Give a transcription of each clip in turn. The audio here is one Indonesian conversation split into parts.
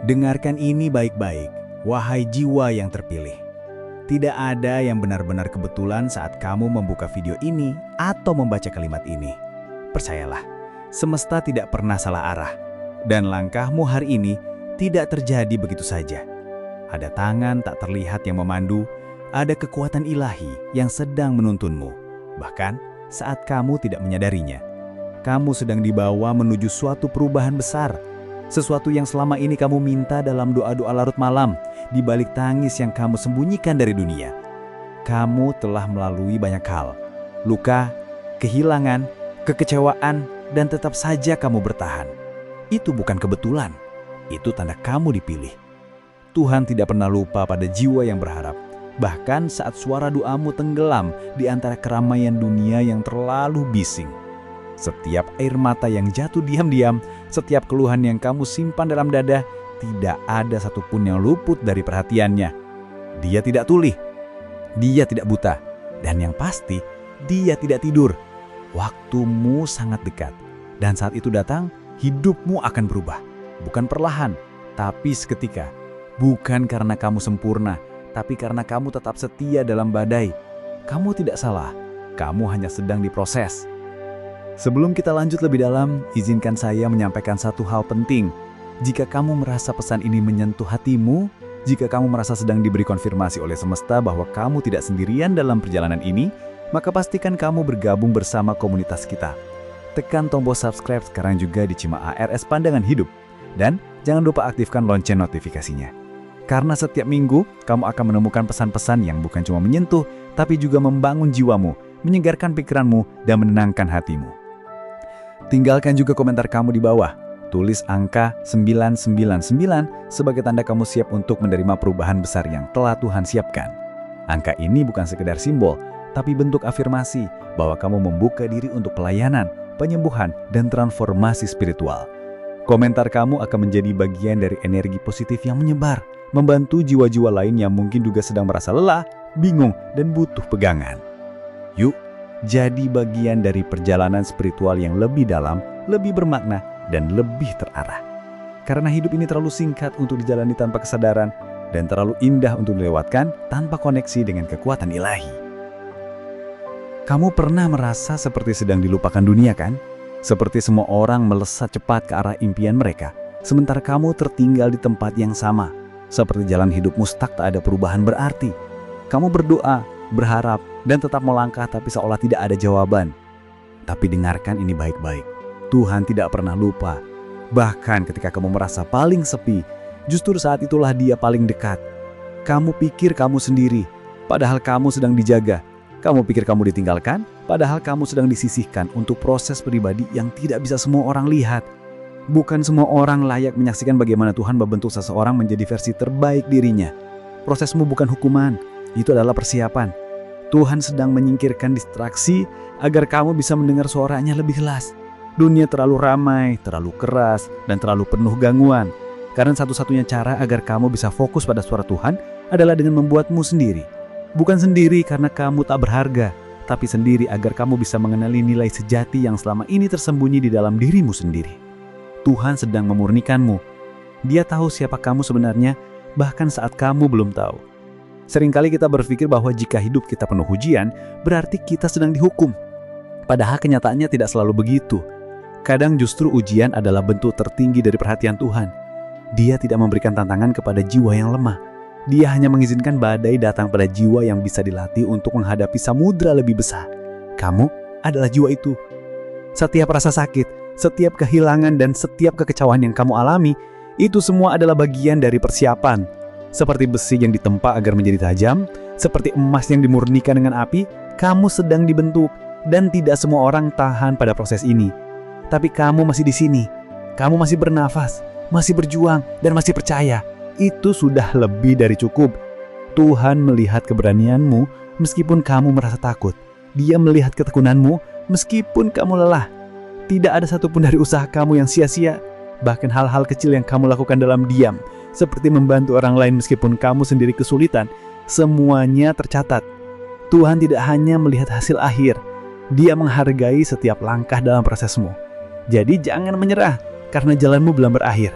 Dengarkan ini baik-baik, wahai jiwa yang terpilih. Tidak ada yang benar-benar kebetulan saat kamu membuka video ini atau membaca kalimat ini. Percayalah, semesta tidak pernah salah arah. Dan langkahmu hari ini tidak terjadi begitu saja. Ada tangan tak terlihat yang memandu, ada kekuatan ilahi yang sedang menuntunmu. Bahkan saat kamu tidak menyadarinya, kamu sedang dibawa menuju suatu perubahan besar. Sesuatu yang selama ini kamu minta dalam doa-doa larut malam, di balik tangis yang kamu sembunyikan dari dunia. Kamu telah melalui banyak hal, luka, kehilangan, kekecewaan, dan tetap saja kamu bertahan. Itu bukan kebetulan, itu tanda kamu dipilih. Tuhan tidak pernah lupa pada jiwa yang berharap, bahkan saat suara doamu tenggelam di antara keramaian dunia yang terlalu bising. Setiap air mata yang jatuh diam-diam, setiap keluhan yang kamu simpan dalam dada, tidak ada satupun yang luput dari perhatiannya. Dia tidak tuli, dia tidak buta, dan yang pasti, dia tidak tidur. Waktumu sangat dekat, dan saat itu datang, hidupmu akan berubah. Bukan perlahan, tapi seketika. Bukan karena kamu sempurna, tapi karena kamu tetap setia dalam badai. Kamu tidak salah, kamu hanya sedang diproses. Sebelum kita lanjut lebih dalam, izinkan saya menyampaikan satu hal penting. Jika kamu merasa pesan ini menyentuh hatimu, jika kamu merasa sedang diberi konfirmasi oleh semesta bahwa kamu tidak sendirian dalam perjalanan ini, maka pastikan kamu bergabung bersama komunitas kita. Tekan tombol subscribe sekarang juga di Cima ARS Pandangan Hidup. Dan jangan lupa aktifkan lonceng notifikasinya. Karena setiap minggu, kamu akan menemukan pesan-pesan yang bukan cuma menyentuh, tapi juga membangun jiwamu, menyegarkan pikiranmu, dan menenangkan hatimu. Tinggalkan juga komentar kamu di bawah. Tulis angka 999 sebagai tanda kamu siap untuk menerima perubahan besar yang telah Tuhan siapkan. Angka ini bukan sekedar simbol, tapi bentuk afirmasi bahwa kamu membuka diri untuk pelayanan, penyembuhan, dan transformasi spiritual. Komentar kamu akan menjadi bagian dari energi positif yang menyebar, membantu jiwa-jiwa lain yang mungkin juga sedang merasa lelah, bingung, dan butuh pegangan. Yuk, jadi bagian dari perjalanan spiritual yang lebih dalam, lebih bermakna, dan lebih terarah. Karena hidup ini terlalu singkat untuk dijalani tanpa kesadaran, dan terlalu indah untuk dilewatkan tanpa koneksi dengan kekuatan ilahi. Kamu pernah merasa seperti sedang dilupakan dunia kan? Seperti semua orang melesat cepat ke arah impian mereka, sementara kamu tertinggal di tempat yang sama. Seperti jalan hidupmu stuck tak ada perubahan berarti. Kamu berdoa, berharap, dan tetap melangkah tapi seolah tidak ada jawaban. Tapi dengarkan ini baik-baik. Tuhan tidak pernah lupa. Bahkan ketika kamu merasa paling sepi, justru saat itulah Dia paling dekat. Kamu pikir kamu sendiri, padahal kamu sedang dijaga. Kamu pikir kamu ditinggalkan, padahal kamu sedang disisihkan untuk proses pribadi yang tidak bisa semua orang lihat. Bukan semua orang layak menyaksikan bagaimana Tuhan membentuk seseorang menjadi versi terbaik dirinya. Prosesmu bukan hukuman, itu adalah persiapan. Tuhan sedang menyingkirkan distraksi agar kamu bisa mendengar suaranya lebih jelas. Dunia terlalu ramai, terlalu keras, dan terlalu penuh gangguan. Karena satu-satunya cara agar kamu bisa fokus pada suara Tuhan adalah dengan membuatmu sendiri. Bukan sendiri karena kamu tak berharga, tapi sendiri agar kamu bisa mengenali nilai sejati yang selama ini tersembunyi di dalam dirimu sendiri. Tuhan sedang memurnikanmu. Dia tahu siapa kamu sebenarnya, bahkan saat kamu belum tahu. Seringkali kita berpikir bahwa jika hidup kita penuh ujian, berarti kita sedang dihukum. Padahal kenyataannya tidak selalu begitu. Kadang justru ujian adalah bentuk tertinggi dari perhatian Tuhan. Dia tidak memberikan tantangan kepada jiwa yang lemah. Dia hanya mengizinkan badai datang pada jiwa yang bisa dilatih untuk menghadapi samudra lebih besar. Kamu adalah jiwa itu. Setiap rasa sakit, setiap kehilangan, dan setiap kekecewaan yang kamu alami, itu semua adalah bagian dari persiapan. Seperti besi yang ditempa agar menjadi tajam, seperti emas yang dimurnikan dengan api, kamu sedang dibentuk, dan tidak semua orang tahan pada proses ini. Tapi kamu masih di sini, kamu masih bernafas, masih berjuang, dan masih percaya. Itu sudah lebih dari cukup. Tuhan melihat keberanianmu meskipun kamu merasa takut. Dia melihat ketekunanmu meskipun kamu lelah. Tidak ada satupun dari usaha kamu yang sia-sia. Bahkan hal-hal kecil yang kamu lakukan dalam diam, seperti membantu orang lain meskipun kamu sendiri kesulitan, semuanya tercatat. Tuhan tidak hanya melihat hasil akhir, Dia menghargai setiap langkah dalam prosesmu. Jadi jangan menyerah, karena jalanmu belum berakhir.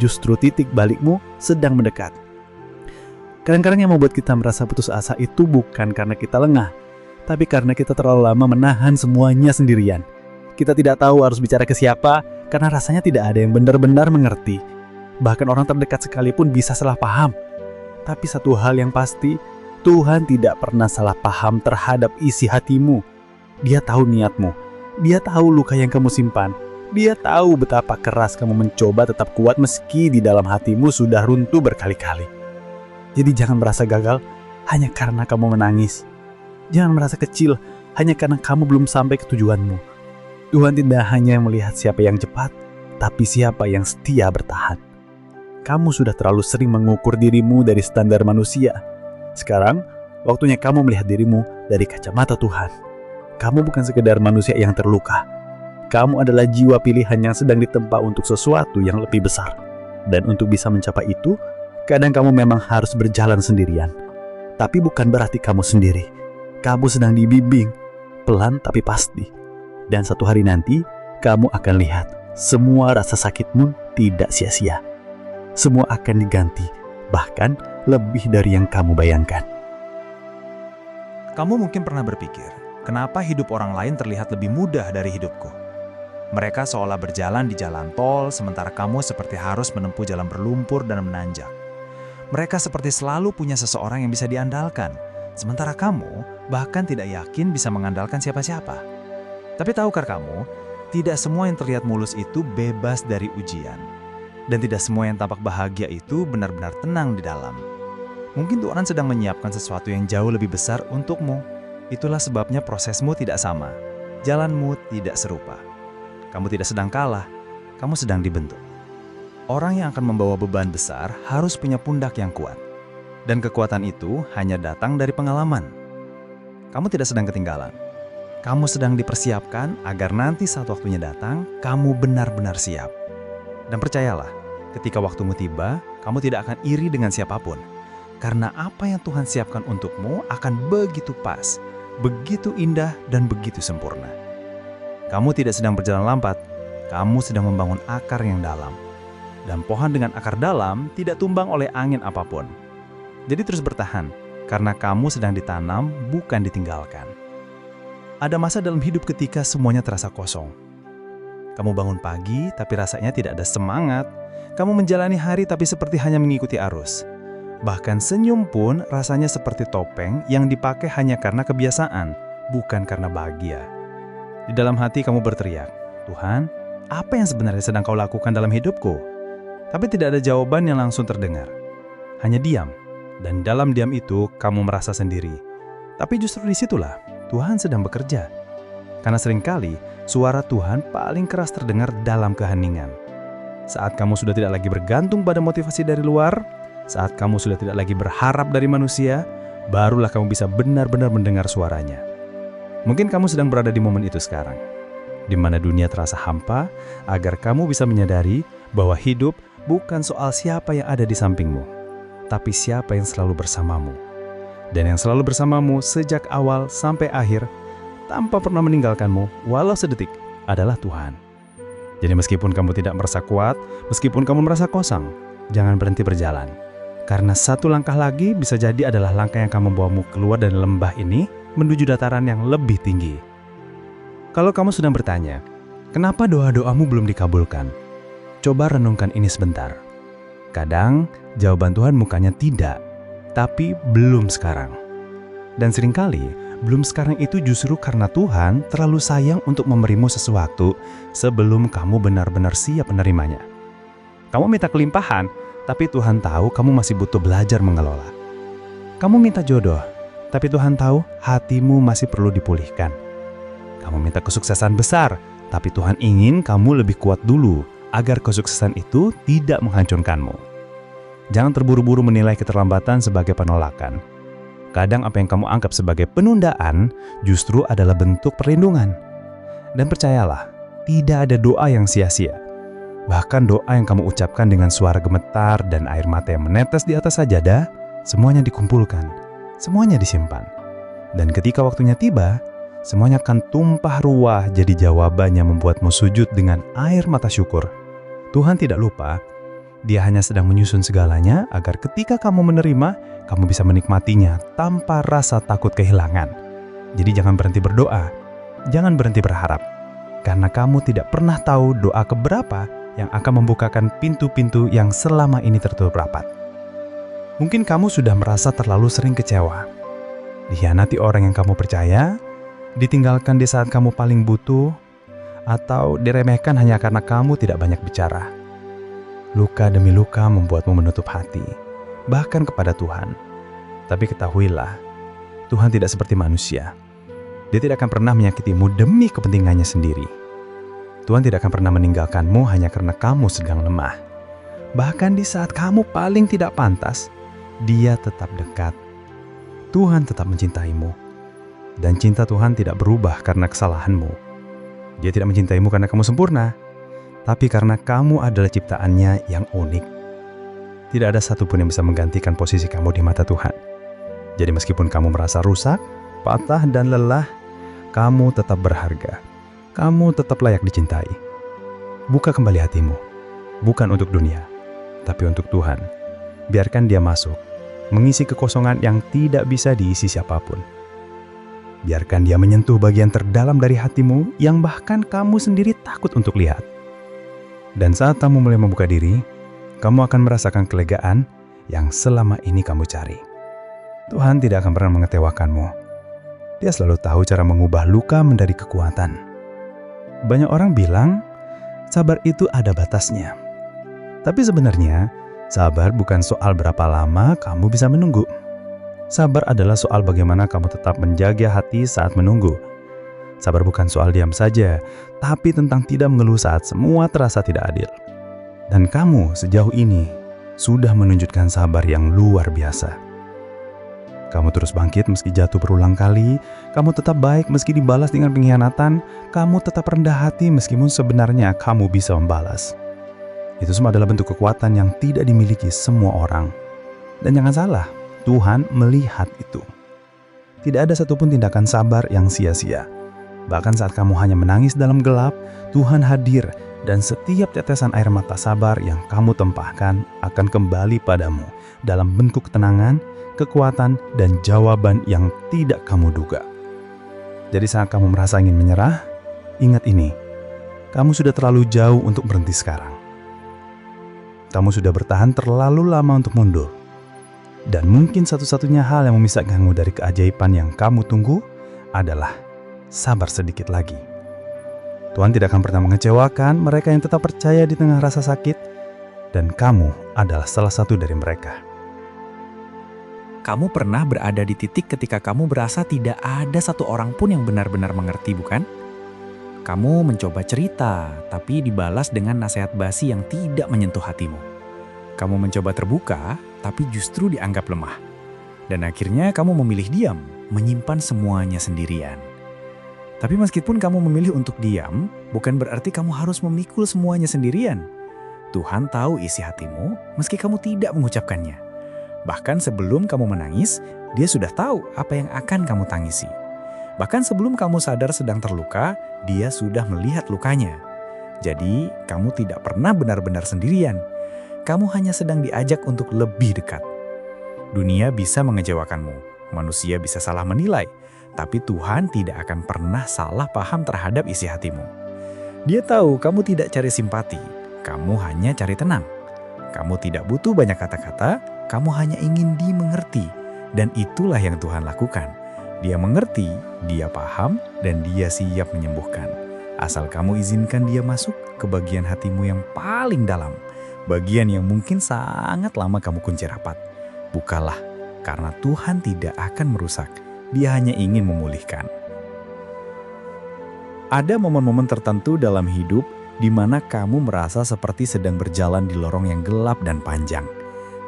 justru titik balikmu sedang mendekat. Kadang-kadang yang membuat kita merasa putus asa itu bukan karena kita lengah, tapi karena kita terlalu lama menahan semuanya sendirian. Kita tidak tahu harus bicara ke siapa, karena rasanya tidak ada yang benar-benar mengerti. Bahkan orang terdekat sekalipun bisa salah paham. Tapi satu hal yang pasti, Tuhan tidak pernah salah paham terhadap isi hatimu. Dia tahu niatmu, Dia tahu luka yang kamu simpan, Dia tahu betapa keras kamu mencoba tetap kuat meski di dalam hatimu sudah runtuh berkali-kali. Jadi jangan merasa gagal hanya karena kamu menangis. Jangan merasa kecil hanya karena kamu belum sampai ke tujuanmu. Tuhan tidak hanya melihat siapa yang cepat, tapi siapa yang setia bertahan. Kamu sudah terlalu sering mengukur dirimu dari standar manusia. Sekarang, waktunya kamu melihat dirimu dari kacamata Tuhan. Kamu bukan sekedar manusia yang terluka. Kamu adalah jiwa pilihan yang sedang ditempa untuk sesuatu yang lebih besar. Dan untuk bisa mencapai itu, kadang kamu memang harus berjalan sendirian. Tapi bukan berarti kamu sendiri. Kamu sedang dibimbing, pelan tapi pasti. Dan satu hari nanti, kamu akan lihat semua rasa sakitmu tidak sia-sia. Semua akan diganti, bahkan lebih dari yang kamu bayangkan. Kamu mungkin pernah berpikir, kenapa hidup orang lain terlihat lebih mudah dari hidupku? Mereka seolah berjalan di jalan tol, sementara kamu seperti harus menempuh jalan berlumpur dan menanjak. Mereka seperti selalu punya seseorang yang bisa diandalkan, sementara kamu bahkan tidak yakin bisa mengandalkan siapa-siapa. Tapi tahukah kamu, tidak semua yang terlihat mulus itu bebas dari ujian. Dan tidak semua yang tampak bahagia itu benar-benar tenang di dalam. Mungkin Tuhan sedang menyiapkan sesuatu yang jauh lebih besar untukmu. Itulah sebabnya prosesmu tidak sama. Jalanmu tidak serupa. Kamu tidak sedang kalah, kamu sedang dibentuk. Orang yang akan membawa beban besar harus punya pundak yang kuat. Dan kekuatan itu hanya datang dari pengalaman. Kamu tidak sedang ketinggalan. Kamu sedang dipersiapkan agar nanti saat waktunya datang, kamu benar-benar siap. Dan percayalah, ketika waktumu tiba, kamu tidak akan iri dengan siapapun. Karena apa yang Tuhan siapkan untukmu akan begitu pas, begitu indah, dan begitu sempurna. Kamu tidak sedang berjalan lambat, kamu sedang membangun akar yang dalam. Dan pohon dengan akar dalam tidak tumbang oleh angin apapun. Jadi terus bertahan, karena kamu sedang ditanam, bukan ditinggalkan. Ada masa dalam hidup ketika semuanya terasa kosong. Kamu bangun pagi, tapi rasanya tidak ada semangat. Kamu menjalani hari, tapi seperti hanya mengikuti arus. Bahkan senyum pun rasanya seperti topeng yang dipakai hanya karena kebiasaan, bukan karena bahagia. Di dalam hati kamu berteriak, Tuhan, apa yang sebenarnya sedang kau lakukan dalam hidupku? Tapi tidak ada jawaban yang langsung terdengar. Hanya diam, dan dalam diam itu kamu merasa sendiri. Tapi justru disitulah Tuhan sedang bekerja. Karena seringkali suara Tuhan paling keras terdengar dalam keheningan. Saat kamu sudah tidak lagi bergantung pada motivasi dari luar, saat kamu sudah tidak lagi berharap dari manusia, barulah kamu bisa benar-benar mendengar suaranya. Mungkin kamu sedang berada di momen itu sekarang, di mana dunia terasa hampa, agar kamu bisa menyadari bahwa hidup bukan soal siapa yang ada di sampingmu, tapi siapa yang selalu bersamamu. Dan yang selalu bersamamu sejak awal sampai akhir, tanpa pernah meninggalkanmu, walau sedetik, adalah Tuhan. Jadi meskipun kamu tidak merasa kuat, meskipun kamu merasa kosong, jangan berhenti berjalan. Karena satu langkah lagi bisa jadi adalah langkah yang akan membawamu keluar dari lembah ini menuju dataran yang lebih tinggi. Kalau kamu sedang bertanya, kenapa doa-doamu belum dikabulkan? Coba renungkan ini sebentar. Kadang jawaban Tuhan bukannya tidak, tapi belum sekarang. Dan seringkali, belum sekarang itu justru karena Tuhan terlalu sayang untuk memberimu sesuatu sebelum kamu benar-benar siap menerimanya. Kamu minta kelimpahan, tapi Tuhan tahu kamu masih butuh belajar mengelola. Kamu minta jodoh, tapi Tuhan tahu hatimu masih perlu dipulihkan. Kamu minta kesuksesan besar, tapi Tuhan ingin kamu lebih kuat dulu agar kesuksesan itu tidak menghancurkanmu. Jangan terburu-buru menilai keterlambatan sebagai penolakan. Kadang apa yang kamu anggap sebagai penundaan justru adalah bentuk perlindungan. Dan percayalah, tidak ada doa yang sia-sia. Bahkan doa yang kamu ucapkan dengan suara gemetar dan air mata yang menetes di atas sajadah, semuanya dikumpulkan, semuanya disimpan. Dan ketika waktunya tiba, semuanya akan tumpah ruah jadi jawaban yang membuatmu sujud dengan air mata syukur. Tuhan tidak lupa Dia hanya sedang menyusun segalanya agar ketika kamu menerima, kamu bisa menikmatinya tanpa rasa takut kehilangan. Jadi jangan berhenti berdoa, jangan berhenti berharap. Karena kamu tidak pernah tahu doa keberapa yang akan membukakan pintu-pintu yang selama ini tertutup rapat. Mungkin kamu sudah merasa terlalu sering kecewa, dikhianati orang yang kamu percaya, ditinggalkan di saat kamu paling butuh, atau diremehkan hanya karena kamu tidak banyak bicara. Luka demi luka membuatmu menutup hati, bahkan kepada Tuhan. Tapi ketahuilah, Tuhan tidak seperti manusia. Dia tidak akan pernah menyakitimu demi kepentingannya sendiri. Tuhan tidak akan pernah meninggalkanmu hanya karena kamu sedang lemah. Bahkan di saat kamu paling tidak pantas, Dia tetap dekat. Tuhan tetap mencintaimu. Dan cinta Tuhan tidak berubah karena kesalahanmu. Dia tidak mencintaimu karena kamu sempurna, tapi karena kamu adalah ciptaannya yang unik. Tidak ada satupun yang bisa menggantikan posisi kamu di mata Tuhan. Jadi meskipun kamu merasa rusak, patah dan lelah, kamu tetap berharga. Kamu tetap layak dicintai. Buka kembali hatimu, bukan untuk dunia, tapi untuk Tuhan. Biarkan Dia masuk, mengisi kekosongan yang tidak bisa diisi siapapun. Biarkan Dia menyentuh bagian terdalam dari hatimu yang bahkan kamu sendiri takut untuk lihat. Dan saat kamu mulai membuka diri, kamu akan merasakan kelegaan yang selama ini kamu cari. Tuhan tidak akan pernah mengecewakanmu. Dia selalu tahu cara mengubah luka menjadi kekuatan. Banyak orang bilang, sabar itu ada batasnya. Tapi sebenarnya, sabar bukan soal berapa lama kamu bisa menunggu. Sabar adalah soal bagaimana kamu tetap menjaga hati saat menunggu. Sabar bukan soal diam saja, tapi tentang tidak mengeluh saat semua terasa tidak adil. Dan kamu sejauh ini sudah menunjukkan sabar yang luar biasa. Kamu terus bangkit meski jatuh berulang kali, kamu tetap baik meski dibalas dengan pengkhianatan, kamu tetap rendah hati meskipun sebenarnya kamu bisa membalas. Itu semua adalah bentuk kekuatan yang tidak dimiliki semua orang. Dan jangan salah, Tuhan melihat itu. Tidak ada satupun tindakan sabar yang sia-sia. Bahkan saat kamu hanya menangis dalam gelap, Tuhan hadir dan setiap tetesan air mata sabar yang kamu tempahkan akan kembali padamu dalam bentuk ketenangan, kekuatan, dan jawaban yang tidak kamu duga. Jadi saat kamu merasa ingin menyerah, ingat ini, kamu sudah terlalu jauh untuk berhenti sekarang. Kamu sudah bertahan terlalu lama untuk mundur. Dan mungkin satu-satunya hal yang memisahkanmu dari keajaiban yang kamu tunggu adalah sabar sedikit lagi. Tuhan tidak akan pernah mengecewakan mereka yang tetap percaya di tengah rasa sakit, dan kamu adalah salah satu dari mereka. Kamu pernah berada di titik ketika kamu berasa tidak ada satu orang pun yang benar-benar mengerti, bukan? Kamu mencoba cerita, tapi dibalas dengan nasihat basi yang tidak menyentuh hatimu. Kamu mencoba terbuka, tapi justru dianggap lemah. Dan akhirnya kamu memilih diam, menyimpan semuanya sendirian. Tapi meskipun kamu memilih untuk diam, bukan berarti kamu harus memikul semuanya sendirian. Tuhan tahu isi hatimu, meski kamu tidak mengucapkannya. Bahkan sebelum kamu menangis, Dia sudah tahu apa yang akan kamu tangisi. Bahkan sebelum kamu sadar sedang terluka, Dia sudah melihat lukanya. Jadi, kamu tidak pernah benar-benar sendirian. Kamu hanya sedang diajak untuk lebih dekat. Dunia bisa mengecewakanmu, manusia bisa salah menilai, tapi Tuhan tidak akan pernah salah paham terhadap isi hatimu. Dia tahu kamu tidak cari simpati, kamu hanya cari tenang. Kamu tidak butuh banyak kata-kata, kamu hanya ingin dimengerti. Dan itulah yang Tuhan lakukan. Dia mengerti, Dia paham, dan Dia siap menyembuhkan. Asal kamu izinkan Dia masuk ke bagian hatimu yang paling dalam. Bagian yang mungkin sangat lama kamu kunci rapat. Bukalah, karena Tuhan tidak akan merusak. Dia hanya ingin memulihkan. Ada momen-momen tertentu dalam hidup di mana kamu merasa seperti sedang berjalan di lorong yang gelap dan panjang.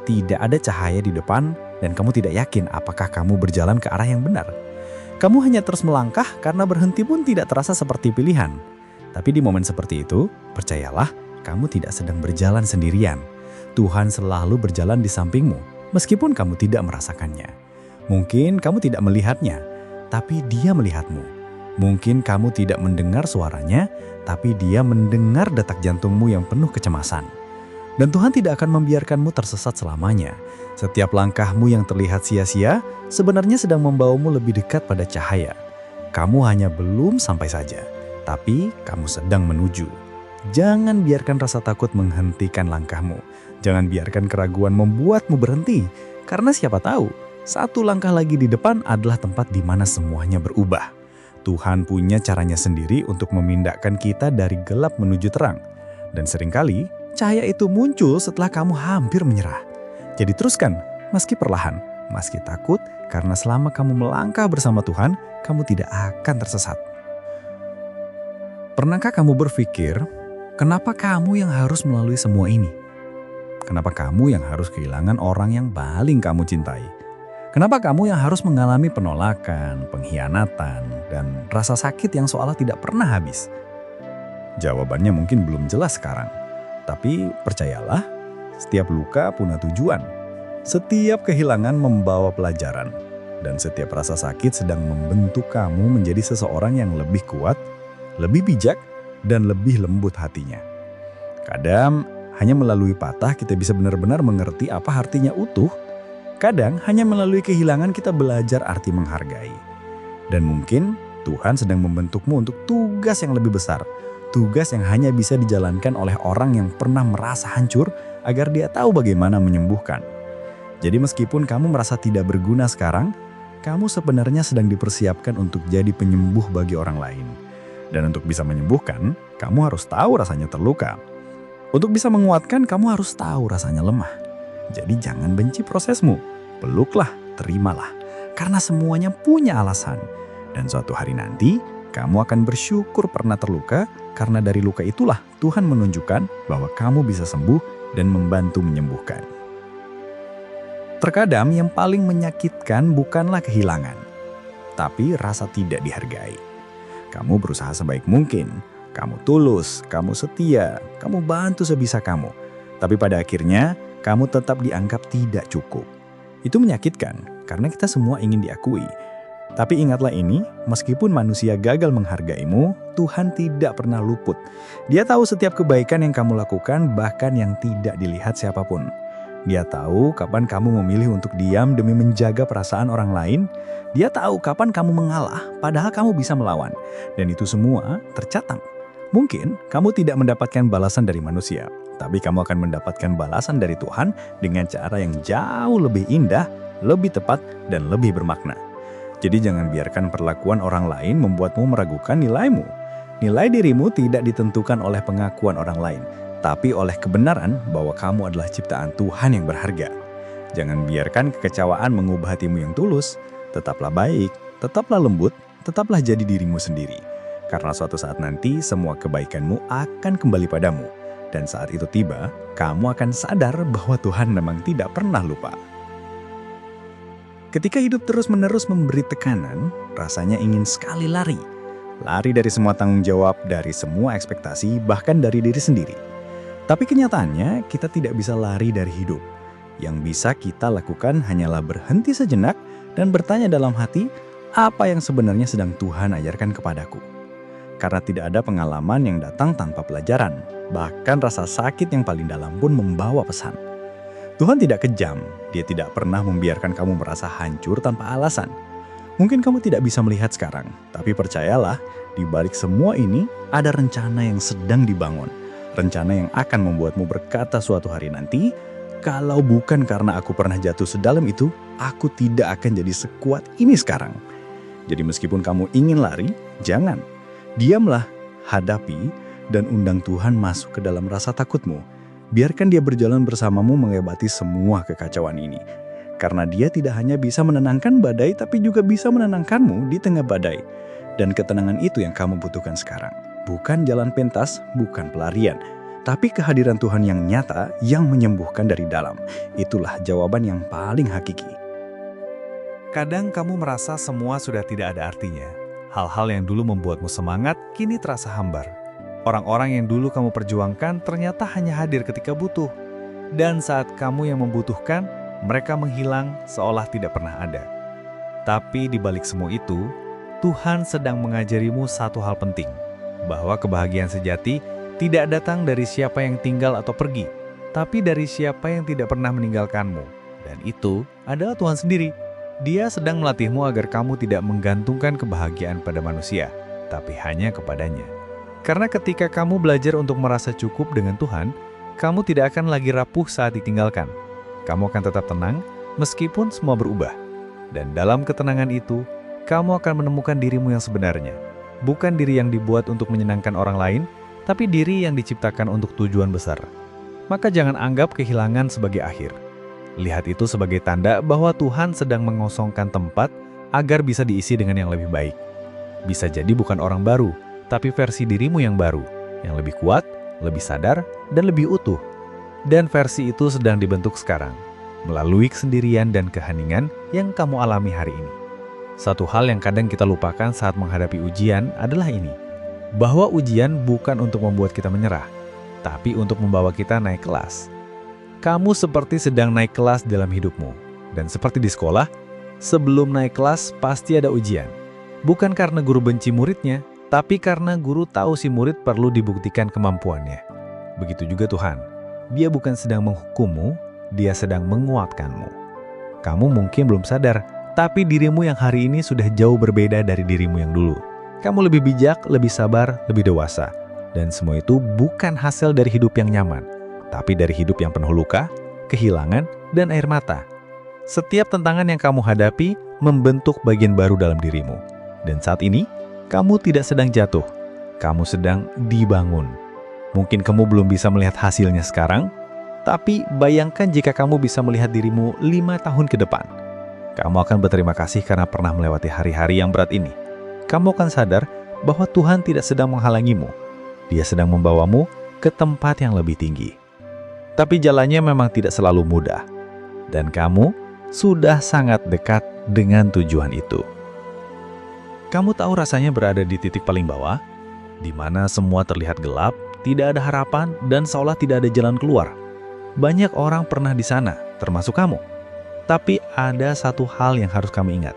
Tidak ada cahaya di depan dan kamu tidak yakin apakah kamu berjalan ke arah yang benar. Kamu hanya terus melangkah karena berhenti pun tidak terasa seperti pilihan. Tapi di momen seperti itu, percayalah, kamu tidak sedang berjalan sendirian. Tuhan selalu berjalan di sampingmu, meskipun kamu tidak merasakannya. Mungkin kamu tidak melihatnya, tapi Dia melihatmu. Mungkin kamu tidak mendengar suaranya, tapi Dia mendengar detak jantungmu yang penuh kecemasan. Dan Tuhan tidak akan membiarkanmu tersesat selamanya. Setiap langkahmu yang terlihat sia-sia sebenarnya sedang membawamu lebih dekat pada cahaya. Kamu hanya belum sampai saja, tapi kamu sedang menuju. Jangan biarkan rasa takut menghentikan langkahmu. Jangan biarkan keraguan membuatmu berhenti. Karena siapa tahu, satu langkah lagi di depan adalah tempat di mana semuanya berubah. Tuhan punya caranya sendiri untuk memindahkan kita dari gelap menuju terang. Dan seringkali, cahaya itu muncul setelah kamu hampir menyerah. Jadi teruskan, meski perlahan, meski takut, karena selama kamu melangkah bersama Tuhan, kamu tidak akan tersesat. Pernahkah kamu berpikir, kenapa kamu yang harus melalui semua ini? Kenapa kamu yang harus kehilangan orang yang paling kamu cintai? Kenapa kamu yang harus mengalami penolakan, pengkhianatan, dan rasa sakit yang seolah tidak pernah habis? Jawabannya mungkin belum jelas sekarang. Tapi percayalah, setiap luka punya tujuan. Setiap kehilangan membawa pelajaran. Dan setiap rasa sakit sedang membentuk kamu menjadi seseorang yang lebih kuat, lebih bijak, dan lebih lembut hatinya. Kadang, hanya melalui patah kita bisa benar-benar mengerti apa artinya utuh. Kadang, hanya melalui kehilangan kita belajar arti menghargai. Dan mungkin, Tuhan sedang membentukmu untuk tugas yang lebih besar. Tugas yang hanya bisa dijalankan oleh orang yang pernah merasa hancur agar dia tahu bagaimana menyembuhkan. Jadi meskipun kamu merasa tidak berguna sekarang, kamu sebenarnya sedang dipersiapkan untuk jadi penyembuh bagi orang lain. Dan untuk bisa menyembuhkan, kamu harus tahu rasanya terluka. Untuk bisa menguatkan, kamu harus tahu rasanya lemah. Jadi jangan benci prosesmu, peluklah, terimalah. Karena semuanya punya alasan. Dan suatu hari nanti, kamu akan bersyukur pernah terluka, karena dari luka itulah Tuhan menunjukkan bahwa kamu bisa sembuh dan membantu menyembuhkan. Terkadang yang paling menyakitkan bukanlah kehilangan, tapi rasa tidak dihargai. Kamu berusaha sebaik mungkin, kamu tulus, kamu setia, kamu bantu sebisa kamu. Tapi pada akhirnya, kamu tetap dianggap tidak cukup. Itu menyakitkan, karena kita semua ingin diakui. Tapi ingatlah ini, meskipun manusia gagal menghargaimu, Tuhan tidak pernah luput. Dia tahu setiap kebaikan yang kamu lakukan, bahkan yang tidak dilihat siapapun. Dia tahu kapan kamu memilih untuk diam demi menjaga perasaan orang lain. Dia tahu kapan kamu mengalah, padahal kamu bisa melawan. Dan itu semua tercatat. Mungkin kamu tidak mendapatkan balasan dari manusia, tapi kamu akan mendapatkan balasan dari Tuhan dengan cara yang jauh lebih indah, lebih tepat, dan lebih bermakna. Jadi jangan biarkan perlakuan orang lain membuatmu meragukan nilaimu. Nilai dirimu tidak ditentukan oleh pengakuan orang lain, tapi oleh kebenaran bahwa kamu adalah ciptaan Tuhan yang berharga. Jangan biarkan kekecewaan mengubah hatimu yang tulus. Tetaplah baik, tetaplah lembut, tetaplah jadi dirimu sendiri. Karena suatu saat nanti semua kebaikanmu akan kembali padamu. Dan saat itu tiba, kamu akan sadar bahwa Tuhan memang tidak pernah lupa. Ketika hidup terus-menerus memberi tekanan, rasanya ingin sekali lari. Lari dari semua tanggung jawab, dari semua ekspektasi, bahkan dari diri sendiri. Tapi kenyataannya, kita tidak bisa lari dari hidup. Yang bisa kita lakukan hanyalah berhenti sejenak dan bertanya dalam hati, apa yang sebenarnya sedang Tuhan ajarkan kepadaku? Karena tidak ada pengalaman yang datang tanpa pelajaran. Bahkan rasa sakit yang paling dalam pun membawa pesan. Tuhan tidak kejam, Dia tidak pernah membiarkan kamu merasa hancur tanpa alasan. Mungkin kamu tidak bisa melihat sekarang, tapi percayalah, di balik semua ini ada rencana yang sedang dibangun. Rencana yang akan membuatmu berkata suatu hari nanti, kalau bukan karena aku pernah jatuh sedalam itu, aku tidak akan jadi sekuat ini sekarang. Jadi meskipun kamu ingin lari, jangan. Diamlah, hadapi, dan undang Tuhan masuk ke dalam rasa takutmu. Biarkan Dia berjalan bersamamu menghebati semua kekacauan ini. Karena Dia tidak hanya bisa menenangkan badai, tapi juga bisa menenangkanmu di tengah badai. Dan ketenangan itu yang kamu butuhkan sekarang. Bukan jalan pintas, bukan pelarian. Tapi kehadiran Tuhan yang nyata, yang menyembuhkan dari dalam. Itulah jawaban yang paling hakiki. Kadang kamu merasa semua sudah tidak ada artinya. Hal-hal yang dulu membuatmu semangat, kini terasa hambar. Orang-orang yang dulu kamu perjuangkan ternyata hanya hadir ketika butuh. Dan saat kamu yang membutuhkan, mereka menghilang seolah tidak pernah ada. Tapi di balik semua itu, Tuhan sedang mengajarimu satu hal penting. Bahwa kebahagiaan sejati tidak datang dari siapa yang tinggal atau pergi, tapi dari siapa yang tidak pernah meninggalkanmu. Dan itu adalah Tuhan sendiri. Dia sedang melatihmu agar kamu tidak menggantungkan kebahagiaan pada manusia, tapi hanya kepadanya. Karena ketika kamu belajar untuk merasa cukup dengan Tuhan, kamu tidak akan lagi rapuh saat ditinggalkan. Kamu akan tetap tenang meskipun semua berubah. Dan dalam ketenangan itu, kamu akan menemukan dirimu yang sebenarnya. Bukan diri yang dibuat untuk menyenangkan orang lain, tapi diri yang diciptakan untuk tujuan besar. Maka jangan anggap kehilangan sebagai akhir. Lihat itu sebagai tanda bahwa Tuhan sedang mengosongkan tempat agar bisa diisi dengan yang lebih baik. Bisa jadi bukan orang baru, tapi versi dirimu yang baru, yang lebih kuat, lebih sadar, dan lebih utuh. Dan versi itu sedang dibentuk sekarang, melalui kesendirian dan keheningan yang kamu alami hari ini. Satu hal yang kadang kita lupakan saat menghadapi ujian adalah ini, bahwa ujian bukan untuk membuat kita menyerah, tapi untuk membawa kita naik kelas. Kamu seperti sedang naik kelas dalam hidupmu, dan seperti di sekolah, sebelum naik kelas pasti ada ujian. Bukan karena guru benci muridnya, tapi karena guru tahu si murid perlu dibuktikan kemampuannya. Begitu juga Tuhan, Dia bukan sedang menghukummu, Dia sedang menguatkanmu. Kamu mungkin belum sadar, tapi dirimu yang hari ini sudah jauh berbeda dari dirimu yang dulu. Kamu lebih bijak, lebih sabar, lebih dewasa. Dan semua itu bukan hasil dari hidup yang nyaman, tapi dari hidup yang penuh luka, kehilangan, dan air mata. Setiap tantangan yang kamu hadapi membentuk bagian baru dalam dirimu. Dan saat ini, kamu tidak sedang jatuh, kamu sedang dibangun. Mungkin kamu belum bisa melihat hasilnya sekarang, tapi bayangkan jika kamu bisa melihat dirimu 5 tahun ke depan. Kamu akan berterima kasih karena pernah melewati hari-hari yang berat ini. Kamu akan sadar bahwa Tuhan tidak sedang menghalangimu. Dia sedang membawamu ke tempat yang lebih tinggi. Tapi jalannya memang tidak selalu mudah. Dan kamu sudah sangat dekat dengan tujuan itu. Kamu tahu rasanya berada di titik paling bawah, di mana semua terlihat gelap, tidak ada harapan, dan seolah tidak ada jalan keluar. Banyak orang pernah di sana, termasuk kamu. Tapi ada satu hal yang harus kamu ingat.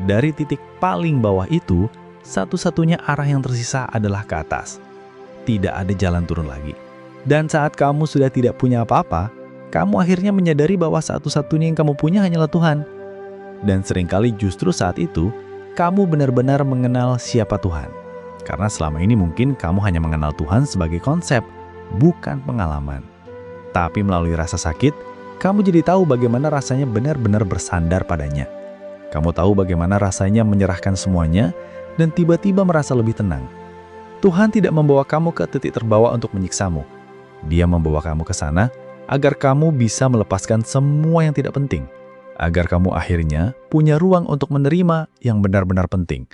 Dari titik paling bawah itu, satu-satunya arah yang tersisa adalah ke atas. Tidak ada jalan turun lagi. Dan saat kamu sudah tidak punya apa-apa, kamu akhirnya menyadari bahwa satu-satunya yang kamu punya hanyalah Tuhan. Dan seringkali justru saat itu, kamu benar-benar mengenal siapa Tuhan. Karena selama ini mungkin kamu hanya mengenal Tuhan sebagai konsep, bukan pengalaman. Tapi melalui rasa sakit, kamu jadi tahu bagaimana rasanya benar-benar bersandar padanya. Kamu tahu bagaimana rasanya menyerahkan semuanya dan tiba-tiba merasa lebih tenang. Tuhan tidak membawa kamu ke titik terbawa untuk menyiksamu. Dia membawa kamu ke sana agar kamu bisa melepaskan semua yang tidak penting. Agar kamu akhirnya punya ruang untuk menerima yang benar-benar penting.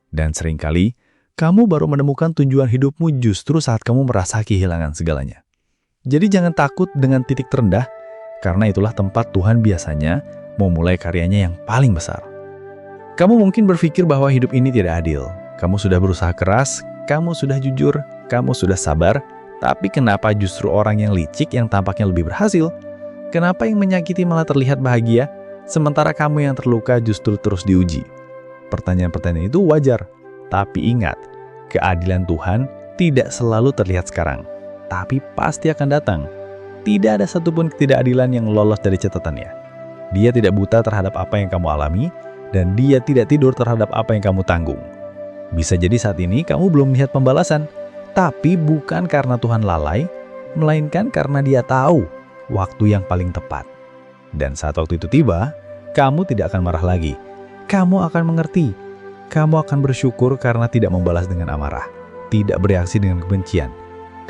Dan seringkali, kamu baru menemukan tujuan hidupmu justru saat kamu merasa kehilangan segalanya. Jadi jangan takut dengan titik terendah, karena itulah tempat Tuhan biasanya memulai karyanya yang paling besar. Kamu mungkin berpikir bahwa hidup ini tidak adil. Kamu sudah berusaha keras, kamu sudah jujur, kamu sudah sabar, tapi kenapa justru orang yang licik yang tampaknya lebih berhasil? Kenapa yang menyakiti malah terlihat bahagia, sementara kamu yang terluka justru terus diuji? Pertanyaan-pertanyaan itu wajar, tapi ingat, keadilan Tuhan tidak selalu terlihat sekarang, tapi pasti akan datang. Tidak ada satupun ketidakadilan yang lolos dari catatannya. Dia tidak buta terhadap apa yang kamu alami, dan dia tidak tidur terhadap apa yang kamu tanggung. Bisa jadi saat ini kamu belum melihat pembalasan, tapi bukan karena Tuhan lalai, melainkan karena Dia tahu waktu yang paling tepat. Dan saat waktu itu tiba, kamu tidak akan marah lagi. Kamu akan mengerti. Kamu akan bersyukur karena tidak membalas dengan amarah, tidak bereaksi dengan kebencian.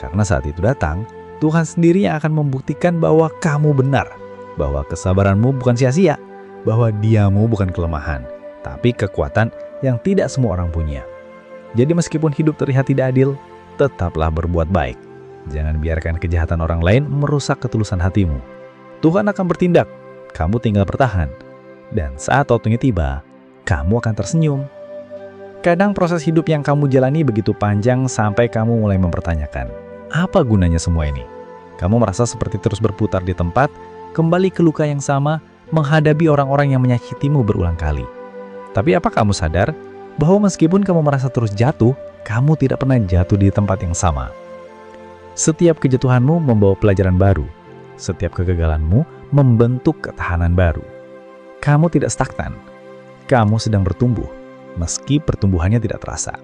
Karena saat itu datang, Tuhan sendiri yang akan membuktikan bahwa kamu benar, bahwa kesabaranmu bukan sia-sia, bahwa diamu bukan kelemahan, tapi kekuatan yang tidak semua orang punya. Jadi meskipun hidup terlihat tidak adil, tetaplah berbuat baik. Jangan biarkan kejahatan orang lain merusak ketulusan hatimu. Tuhan akan bertindak, kamu tinggal bertahan. Dan saat waktunya tiba, kamu akan tersenyum. Kadang proses hidup yang kamu jalani begitu panjang sampai kamu mulai mempertanyakan, apa gunanya semua ini? Kamu merasa seperti terus berputar di tempat, kembali ke luka yang sama, menghadapi orang-orang yang menyakitimu berulang kali. Tapi apa kamu sadar bahwa meskipun kamu merasa terus jatuh, kamu tidak pernah jatuh di tempat yang sama? Setiap kejatuhanmu membawa pelajaran baru. Setiap kegagalanmu membentuk ketahanan baru. Kamu tidak stagnan. Kamu sedang bertumbuh, meski pertumbuhannya tidak terasa.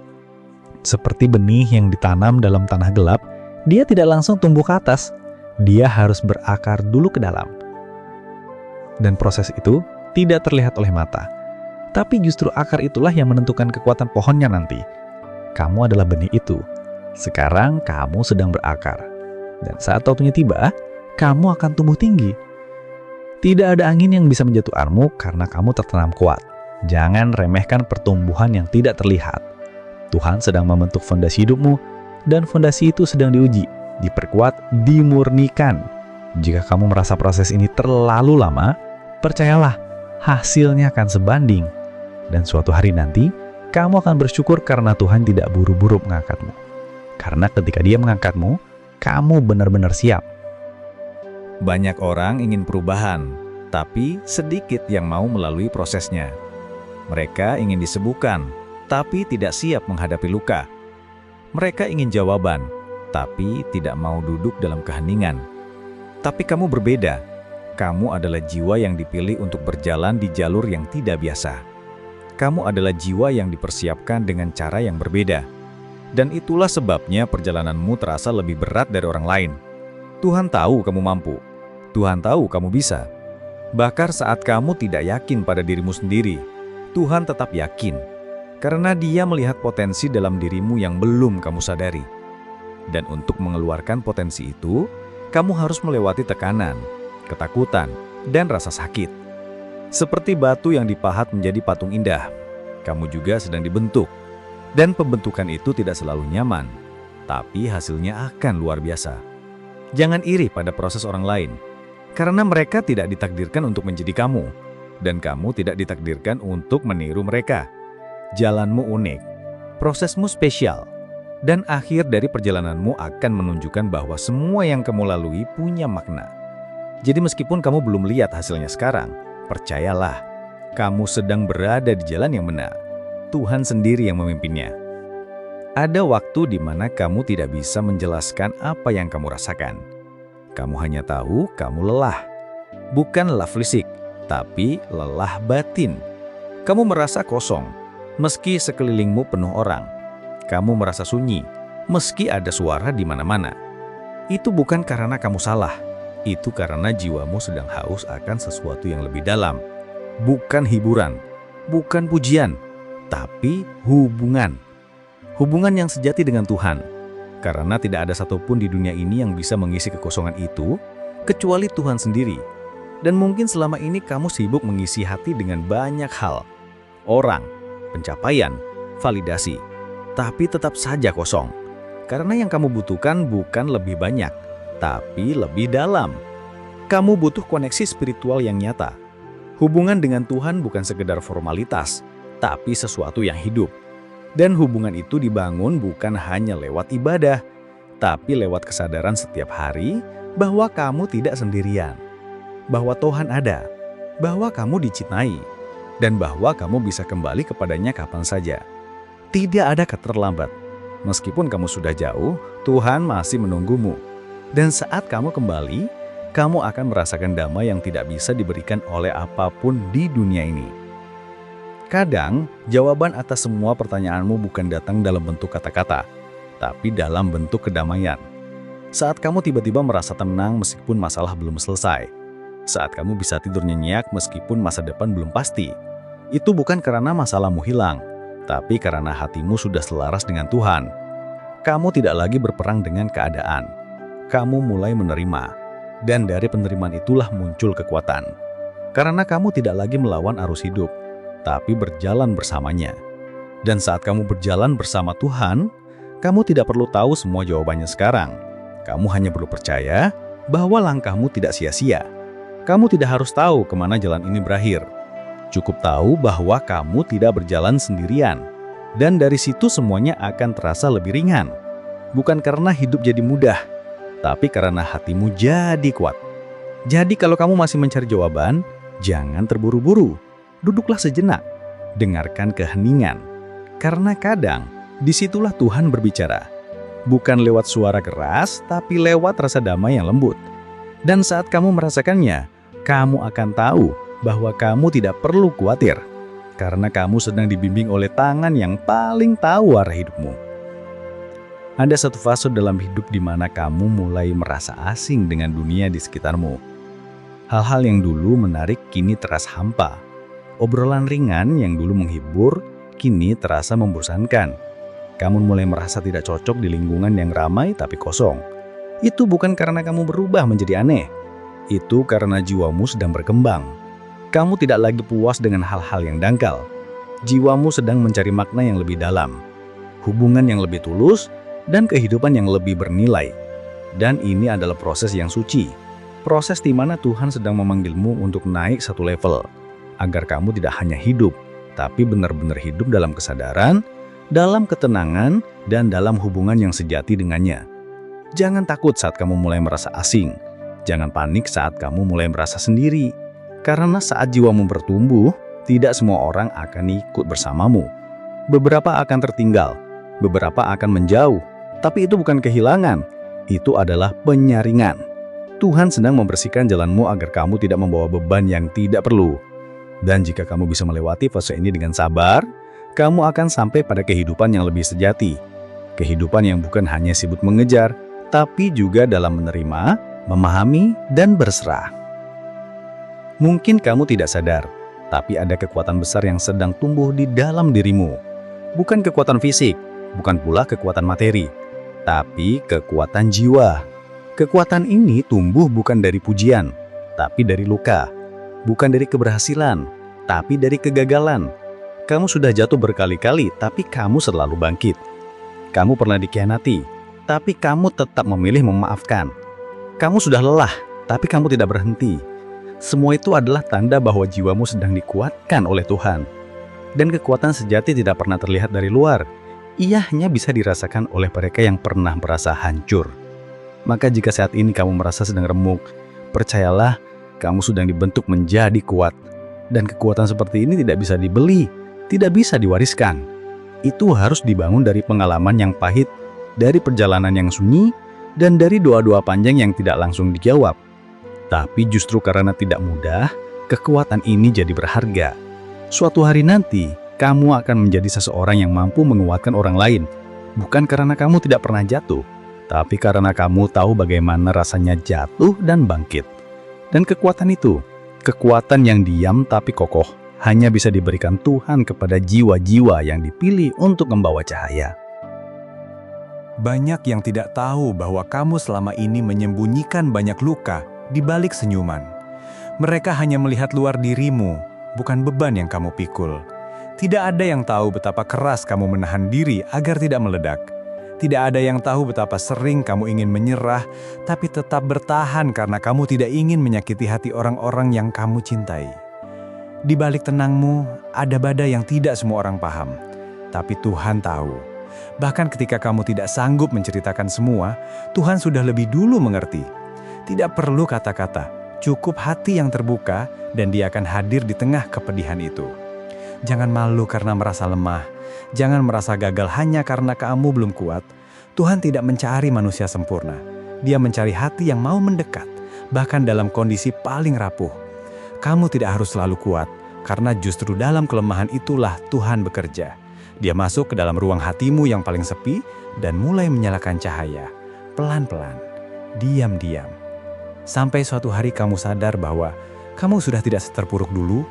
Seperti benih yang ditanam dalam tanah gelap, dia tidak langsung tumbuh ke atas. Dia harus berakar dulu ke dalam. Dan proses itu tidak terlihat oleh mata. Tapi justru akar itulah yang menentukan kekuatan pohonnya nanti. Kamu adalah benih itu. Sekarang kamu sedang berakar. Dan saat waktunya tiba, kamu akan tumbuh tinggi. Tidak ada angin yang bisa menjatuhkanmu karena kamu tertanam kuat. Jangan remehkan pertumbuhan yang tidak terlihat. Tuhan sedang membentuk fondasi hidupmu, dan fondasi itu sedang diuji, diperkuat, dimurnikan. Jika kamu merasa proses ini terlalu lama, percayalah, hasilnya akan sebanding. Dan suatu hari nanti, kamu akan bersyukur karena Tuhan tidak buru-buru mengangkatmu. Karena ketika Dia mengangkatmu, kamu benar-benar siap. Banyak orang ingin perubahan, tapi sedikit yang mau melalui prosesnya. Mereka ingin disembuhkan, tapi tidak siap menghadapi luka. Mereka ingin jawaban, tapi tidak mau duduk dalam keheningan. Tapi kamu berbeda. Kamu adalah jiwa yang dipilih untuk berjalan di jalur yang tidak biasa. Kamu adalah jiwa yang dipersiapkan dengan cara yang berbeda. Dan itulah sebabnya perjalananmu terasa lebih berat dari orang lain. Tuhan tahu kamu mampu. Tuhan tahu kamu bisa. Bahkan saat kamu tidak yakin pada dirimu sendiri, Tuhan tetap yakin. Karena Dia melihat potensi dalam dirimu yang belum kamu sadari. Dan untuk mengeluarkan potensi itu, kamu harus melewati tekanan, ketakutan, dan rasa sakit. Seperti batu yang dipahat menjadi patung indah, kamu juga sedang dibentuk. Dan pembentukan itu tidak selalu nyaman, tapi hasilnya akan luar biasa. Jangan iri pada proses orang lain, karena mereka tidak ditakdirkan untuk menjadi kamu, dan kamu tidak ditakdirkan untuk meniru mereka. Jalanmu unik, prosesmu spesial, dan akhir dari perjalananmu akan menunjukkan bahwa semua yang kamu lalui punya makna. Jadi meskipun kamu belum lihat hasilnya sekarang, percayalah, kamu sedang berada di jalan yang benar. Tuhan sendiri yang memimpinnya. Ada waktu di mana kamu tidak bisa menjelaskan apa yang kamu rasakan. Kamu hanya tahu kamu lelah. Bukan lelah fisik, tapi lelah batin. Kamu merasa kosong, meski sekelilingmu penuh orang. Kamu merasa sunyi, meski ada suara di mana-mana. Itu bukan karena kamu salah. Itu karena jiwamu sedang haus akan sesuatu yang lebih dalam. Bukan hiburan, bukan pujian, tapi hubungan. Hubungan yang sejati dengan Tuhan. Karena tidak ada satupun di dunia ini yang bisa mengisi kekosongan itu, kecuali Tuhan sendiri. Dan mungkin selama ini kamu sibuk mengisi hati dengan banyak hal. Orang, pencapaian, validasi. Tapi tetap saja kosong. Karena yang kamu butuhkan bukan lebih banyak, tapi lebih dalam. Kamu butuh koneksi spiritual yang nyata. Hubungan dengan Tuhan bukan sekedar formalitas, tapi sesuatu yang hidup. Dan hubungan itu dibangun bukan hanya lewat ibadah, tapi lewat kesadaran setiap hari bahwa kamu tidak sendirian, bahwa Tuhan ada, bahwa kamu dicintai, dan bahwa kamu bisa kembali kepadanya kapan saja. Tidak ada kata terlambat. Meskipun kamu sudah jauh, Tuhan masih menunggumu. Dan saat kamu kembali, kamu akan merasakan damai yang tidak bisa diberikan oleh apapun di dunia ini. Kadang, jawaban atas semua pertanyaanmu bukan datang dalam bentuk kata-kata, tapi dalam bentuk kedamaian. Saat kamu tiba-tiba merasa tenang meskipun masalah belum selesai. Saat kamu bisa tidur nyenyak meskipun masa depan belum pasti. Itu bukan karena masalahmu hilang, tapi karena hatimu sudah selaras dengan Tuhan. Kamu tidak lagi berperang dengan keadaan. Kamu mulai menerima, dan dari penerimaan itulah muncul kekuatan. Karena kamu tidak lagi melawan arus hidup, tapi berjalan bersamanya. Dan saat kamu berjalan bersama Tuhan, kamu tidak perlu tahu semua jawabannya sekarang. Kamu hanya perlu percaya bahwa langkahmu tidak sia-sia. Kamu tidak harus tahu kemana jalan ini berakhir. Cukup tahu bahwa kamu tidak berjalan sendirian. Dan dari situ semuanya akan terasa lebih ringan. Bukan karena hidup jadi mudah, tapi karena hatimu jadi kuat. Jadi kalau kamu masih mencari jawaban, jangan terburu-buru. Duduklah sejenak, dengarkan keheningan. Karena kadang, disitulah Tuhan berbicara. Bukan lewat suara keras, tapi lewat rasa damai yang lembut. Dan saat kamu merasakannya, kamu akan tahu bahwa kamu tidak perlu khawatir, karena kamu sedang dibimbing oleh tangan yang paling tahu arah hidupmu. Ada satu fase dalam hidup di mana kamu mulai merasa asing dengan dunia di sekitarmu. Hal-hal yang dulu menarik kini terasa hampa. Obrolan ringan yang dulu menghibur kini terasa membosankan. Kamu mulai merasa tidak cocok di lingkungan yang ramai tapi kosong. Itu bukan karena kamu berubah menjadi aneh. Itu karena jiwamu sedang berkembang. Kamu tidak lagi puas dengan hal-hal yang dangkal. Jiwamu sedang mencari makna yang lebih dalam, hubungan yang lebih tulus, dan kehidupan yang lebih bernilai. Dan ini adalah proses yang suci. Proses di mana Tuhan sedang memanggilmu untuk naik satu level, agar kamu tidak hanya hidup, tapi benar-benar hidup dalam kesadaran, dalam ketenangan, dan dalam hubungan yang sejati dengannya. Jangan takut saat kamu mulai merasa asing. Jangan panik saat kamu mulai merasa sendiri. Karena saat jiwamu bertumbuh, tidak semua orang akan ikut bersamamu. Beberapa akan tertinggal, beberapa akan menjauh. Tapi itu bukan kehilangan, itu adalah penyaringan. Tuhan sedang membersihkan jalanmu agar kamu tidak membawa beban yang tidak perlu. Dan jika kamu bisa melewati fase ini dengan sabar, kamu akan sampai pada kehidupan yang lebih sejati. Kehidupan yang bukan hanya sibuk mengejar, tapi juga dalam menerima, memahami, dan berserah. Mungkin kamu tidak sadar, tapi ada kekuatan besar yang sedang tumbuh di dalam dirimu. Bukan kekuatan fisik, bukan pula kekuatan materi, tapi kekuatan jiwa. Kekuatan ini tumbuh bukan dari pujian, tapi dari luka. Bukan dari keberhasilan, tapi dari kegagalan. Kamu sudah jatuh berkali-kali, tapi kamu selalu bangkit. Kamu pernah dikhianati, tapi kamu tetap memilih memaafkan. Kamu sudah lelah, tapi kamu tidak berhenti. Semua itu adalah tanda bahwa jiwamu sedang dikuatkan oleh Tuhan. Dan kekuatan sejati tidak pernah terlihat dari luar. Ia hanya bisa dirasakan oleh mereka yang pernah merasa hancur. Maka jika saat ini kamu merasa sedang remuk, percayalah, kamu sedang dibentuk menjadi kuat. Dan kekuatan seperti ini tidak bisa dibeli, tidak bisa diwariskan. Itu harus dibangun dari pengalaman yang pahit, dari perjalanan yang sunyi, dan dari doa-doa panjang yang tidak langsung dijawab. Tapi justru karena tidak mudah, kekuatan ini jadi berharga. Suatu hari nanti, kamu akan menjadi seseorang yang mampu menguatkan orang lain. Bukan karena kamu tidak pernah jatuh, tapi karena kamu tahu bagaimana rasanya jatuh dan bangkit. Dan kekuatan itu, kekuatan yang diam tapi kokoh, hanya bisa diberikan Tuhan kepada jiwa-jiwa yang dipilih untuk membawa cahaya. Banyak yang tidak tahu bahwa kamu selama ini menyembunyikan banyak luka di balik senyuman. Mereka hanya melihat luar dirimu, bukan beban yang kamu pikul. Tidak ada yang tahu betapa keras kamu menahan diri agar tidak meledak. Tidak ada yang tahu betapa sering kamu ingin menyerah, tapi tetap bertahan karena kamu tidak ingin menyakiti hati orang-orang yang kamu cintai. Di balik tenangmu, ada badai yang tidak semua orang paham, tapi Tuhan tahu. Bahkan ketika kamu tidak sanggup menceritakan semua, Tuhan sudah lebih dulu mengerti. Tidak perlu kata-kata, cukup hati yang terbuka dan Dia akan hadir di tengah kepedihan itu. Jangan malu karena merasa lemah. Jangan merasa gagal hanya karena kamu belum kuat. Tuhan tidak mencari manusia sempurna. Dia mencari hati yang mau mendekat, bahkan dalam kondisi paling rapuh. Kamu tidak harus selalu kuat, karena justru dalam kelemahan itulah Tuhan bekerja. Dia masuk ke dalam ruang hatimu yang paling sepi dan mulai menyalakan cahaya. Pelan-pelan, diam-diam. Sampai suatu hari kamu sadar bahwa kamu sudah tidak seterpuruk dulu,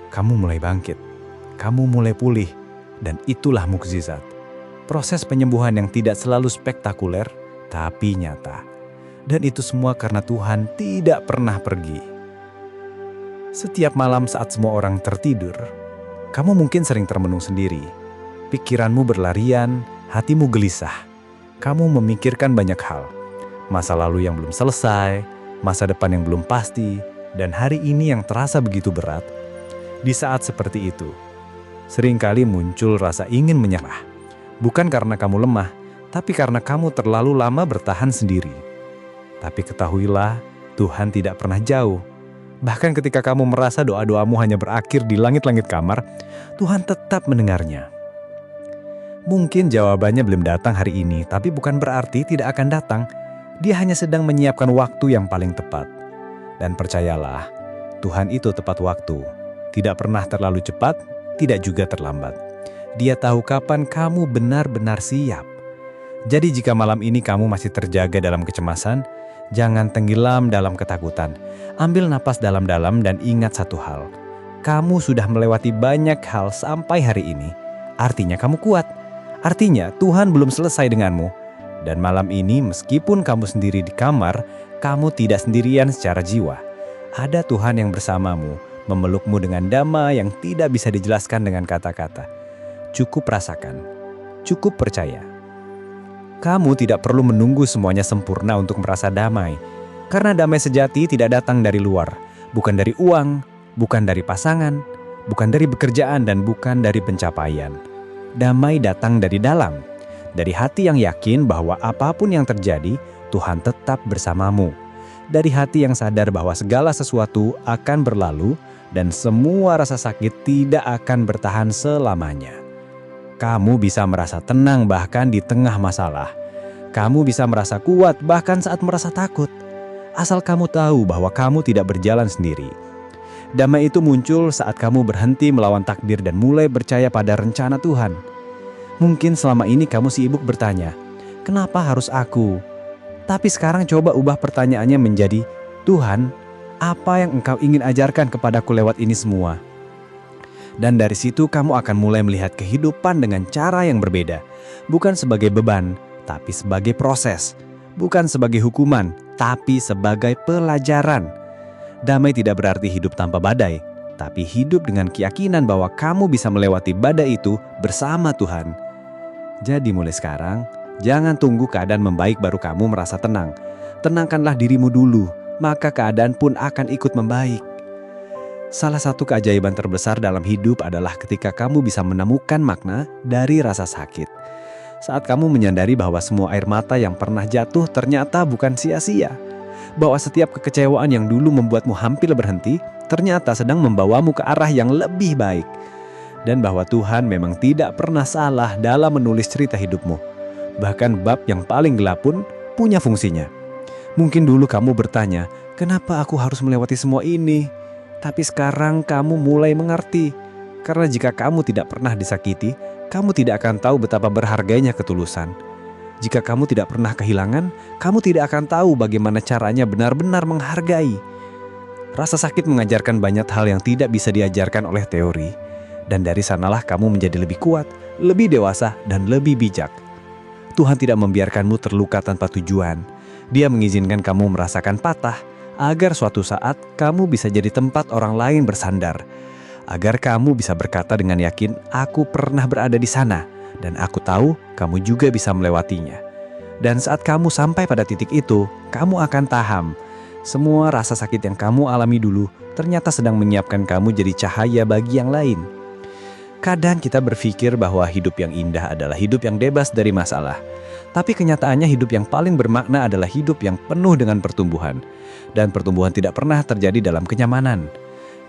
kamu mulai bangkit. Kamu mulai pulih, dan itulah mukjizat. Proses penyembuhan yang tidak selalu spektakuler, tapi nyata. Dan itu semua karena Tuhan tidak pernah pergi. Setiap malam saat semua orang tertidur, kamu mungkin sering termenung sendiri. Pikiranmu berlarian, hatimu gelisah. Kamu memikirkan banyak hal. Masa lalu yang belum selesai, masa depan yang belum pasti, dan hari ini yang terasa begitu berat. Di saat seperti itu, seringkali muncul rasa ingin menyerah. Bukan karena kamu lemah, tapi karena kamu terlalu lama bertahan sendiri. Tapi ketahuilah, Tuhan tidak pernah jauh. Bahkan ketika kamu merasa doa-doamu hanya berakhir di langit-langit kamar, Tuhan tetap mendengarnya. Mungkin jawabannya belum datang hari ini, tapi bukan berarti tidak akan datang. Dia hanya sedang menyiapkan waktu yang paling tepat. Dan percayalah, Tuhan itu tepat waktu. Tidak pernah terlalu cepat, tidak juga terlambat. Dia tahu kapan kamu benar-benar siap. Jadi jika malam ini kamu masih terjaga dalam kecemasan, jangan tenggelam dalam ketakutan. Ambil napas dalam-dalam dan ingat satu hal. Kamu sudah melewati banyak hal sampai hari ini. Artinya kamu kuat. Artinya Tuhan belum selesai denganmu. Dan malam ini meskipun kamu sendiri di kamar, kamu tidak sendirian secara jiwa. Ada Tuhan yang bersamamu, memelukmu dengan damai yang tidak bisa dijelaskan dengan kata-kata. Cukup rasakan, cukup percaya. Kamu tidak perlu menunggu semuanya sempurna untuk merasa damai. Karena damai sejati tidak datang dari luar, bukan dari uang, bukan dari pasangan, bukan dari pekerjaan, dan bukan dari pencapaian. Damai datang dari dalam, dari hati yang yakin bahwa apapun yang terjadi, Tuhan tetap bersamamu. Dari hati yang sadar bahwa segala sesuatu akan berlalu dan semua rasa sakit tidak akan bertahan selamanya. Kamu bisa merasa tenang bahkan di tengah masalah. Kamu bisa merasa kuat bahkan saat merasa takut. Asal kamu tahu bahwa kamu tidak berjalan sendiri. Damai itu muncul saat kamu berhenti melawan takdir dan mulai percaya pada rencana Tuhan. Mungkin selama ini kamu sibuk bertanya, "Kenapa harus aku?" Tapi sekarang coba ubah pertanyaannya menjadi, "Tuhan, apa yang Engkau ingin ajarkan kepadaku lewat ini semua?" Dan dari situ kamu akan mulai melihat kehidupan dengan cara yang berbeda. Bukan sebagai beban, tapi sebagai proses. Bukan sebagai hukuman, tapi sebagai pelajaran. Damai tidak berarti hidup tanpa badai, tapi hidup dengan keyakinan bahwa kamu bisa melewati badai itu bersama Tuhan. Jadi mulai sekarang, jangan tunggu keadaan membaik baru kamu merasa tenang. Tenangkanlah dirimu dulu, maka keadaan pun akan ikut membaik. Salah satu keajaiban terbesar dalam hidup adalah ketika kamu bisa menemukan makna dari rasa sakit. Saat kamu menyadari bahwa semua air mata yang pernah jatuh ternyata bukan sia-sia. Bahwa setiap kekecewaan yang dulu membuatmu hampir berhenti, ternyata sedang membawamu ke arah yang lebih baik. Dan bahwa Tuhan memang tidak pernah salah dalam menulis cerita hidupmu. Bahkan bab yang paling gelap pun punya fungsinya. Mungkin dulu kamu bertanya, "Kenapa aku harus melewati semua ini?" Tapi sekarang kamu mulai mengerti. Karena jika kamu tidak pernah disakiti, kamu tidak akan tahu betapa berharganya ketulusan. Jika kamu tidak pernah kehilangan, kamu tidak akan tahu bagaimana caranya benar-benar menghargai. Rasa sakit mengajarkan banyak hal yang tidak bisa diajarkan oleh teori. Dan dari sanalah kamu menjadi lebih kuat, lebih dewasa, dan lebih bijak. Tuhan tidak membiarkanmu terluka tanpa tujuan. Dia mengizinkan kamu merasakan patah, agar suatu saat kamu bisa jadi tempat orang lain bersandar. Agar kamu bisa berkata dengan yakin, "Aku pernah berada di sana, dan aku tahu kamu juga bisa melewatinya." Dan saat kamu sampai pada titik itu, kamu akan paham. Semua rasa sakit yang kamu alami dulu ternyata sedang menyiapkan kamu jadi cahaya bagi yang lain. Kadang kita berpikir bahwa hidup yang indah adalah hidup yang bebas dari masalah. Tapi kenyataannya hidup yang paling bermakna adalah hidup yang penuh dengan pertumbuhan. Dan pertumbuhan tidak pernah terjadi dalam kenyamanan.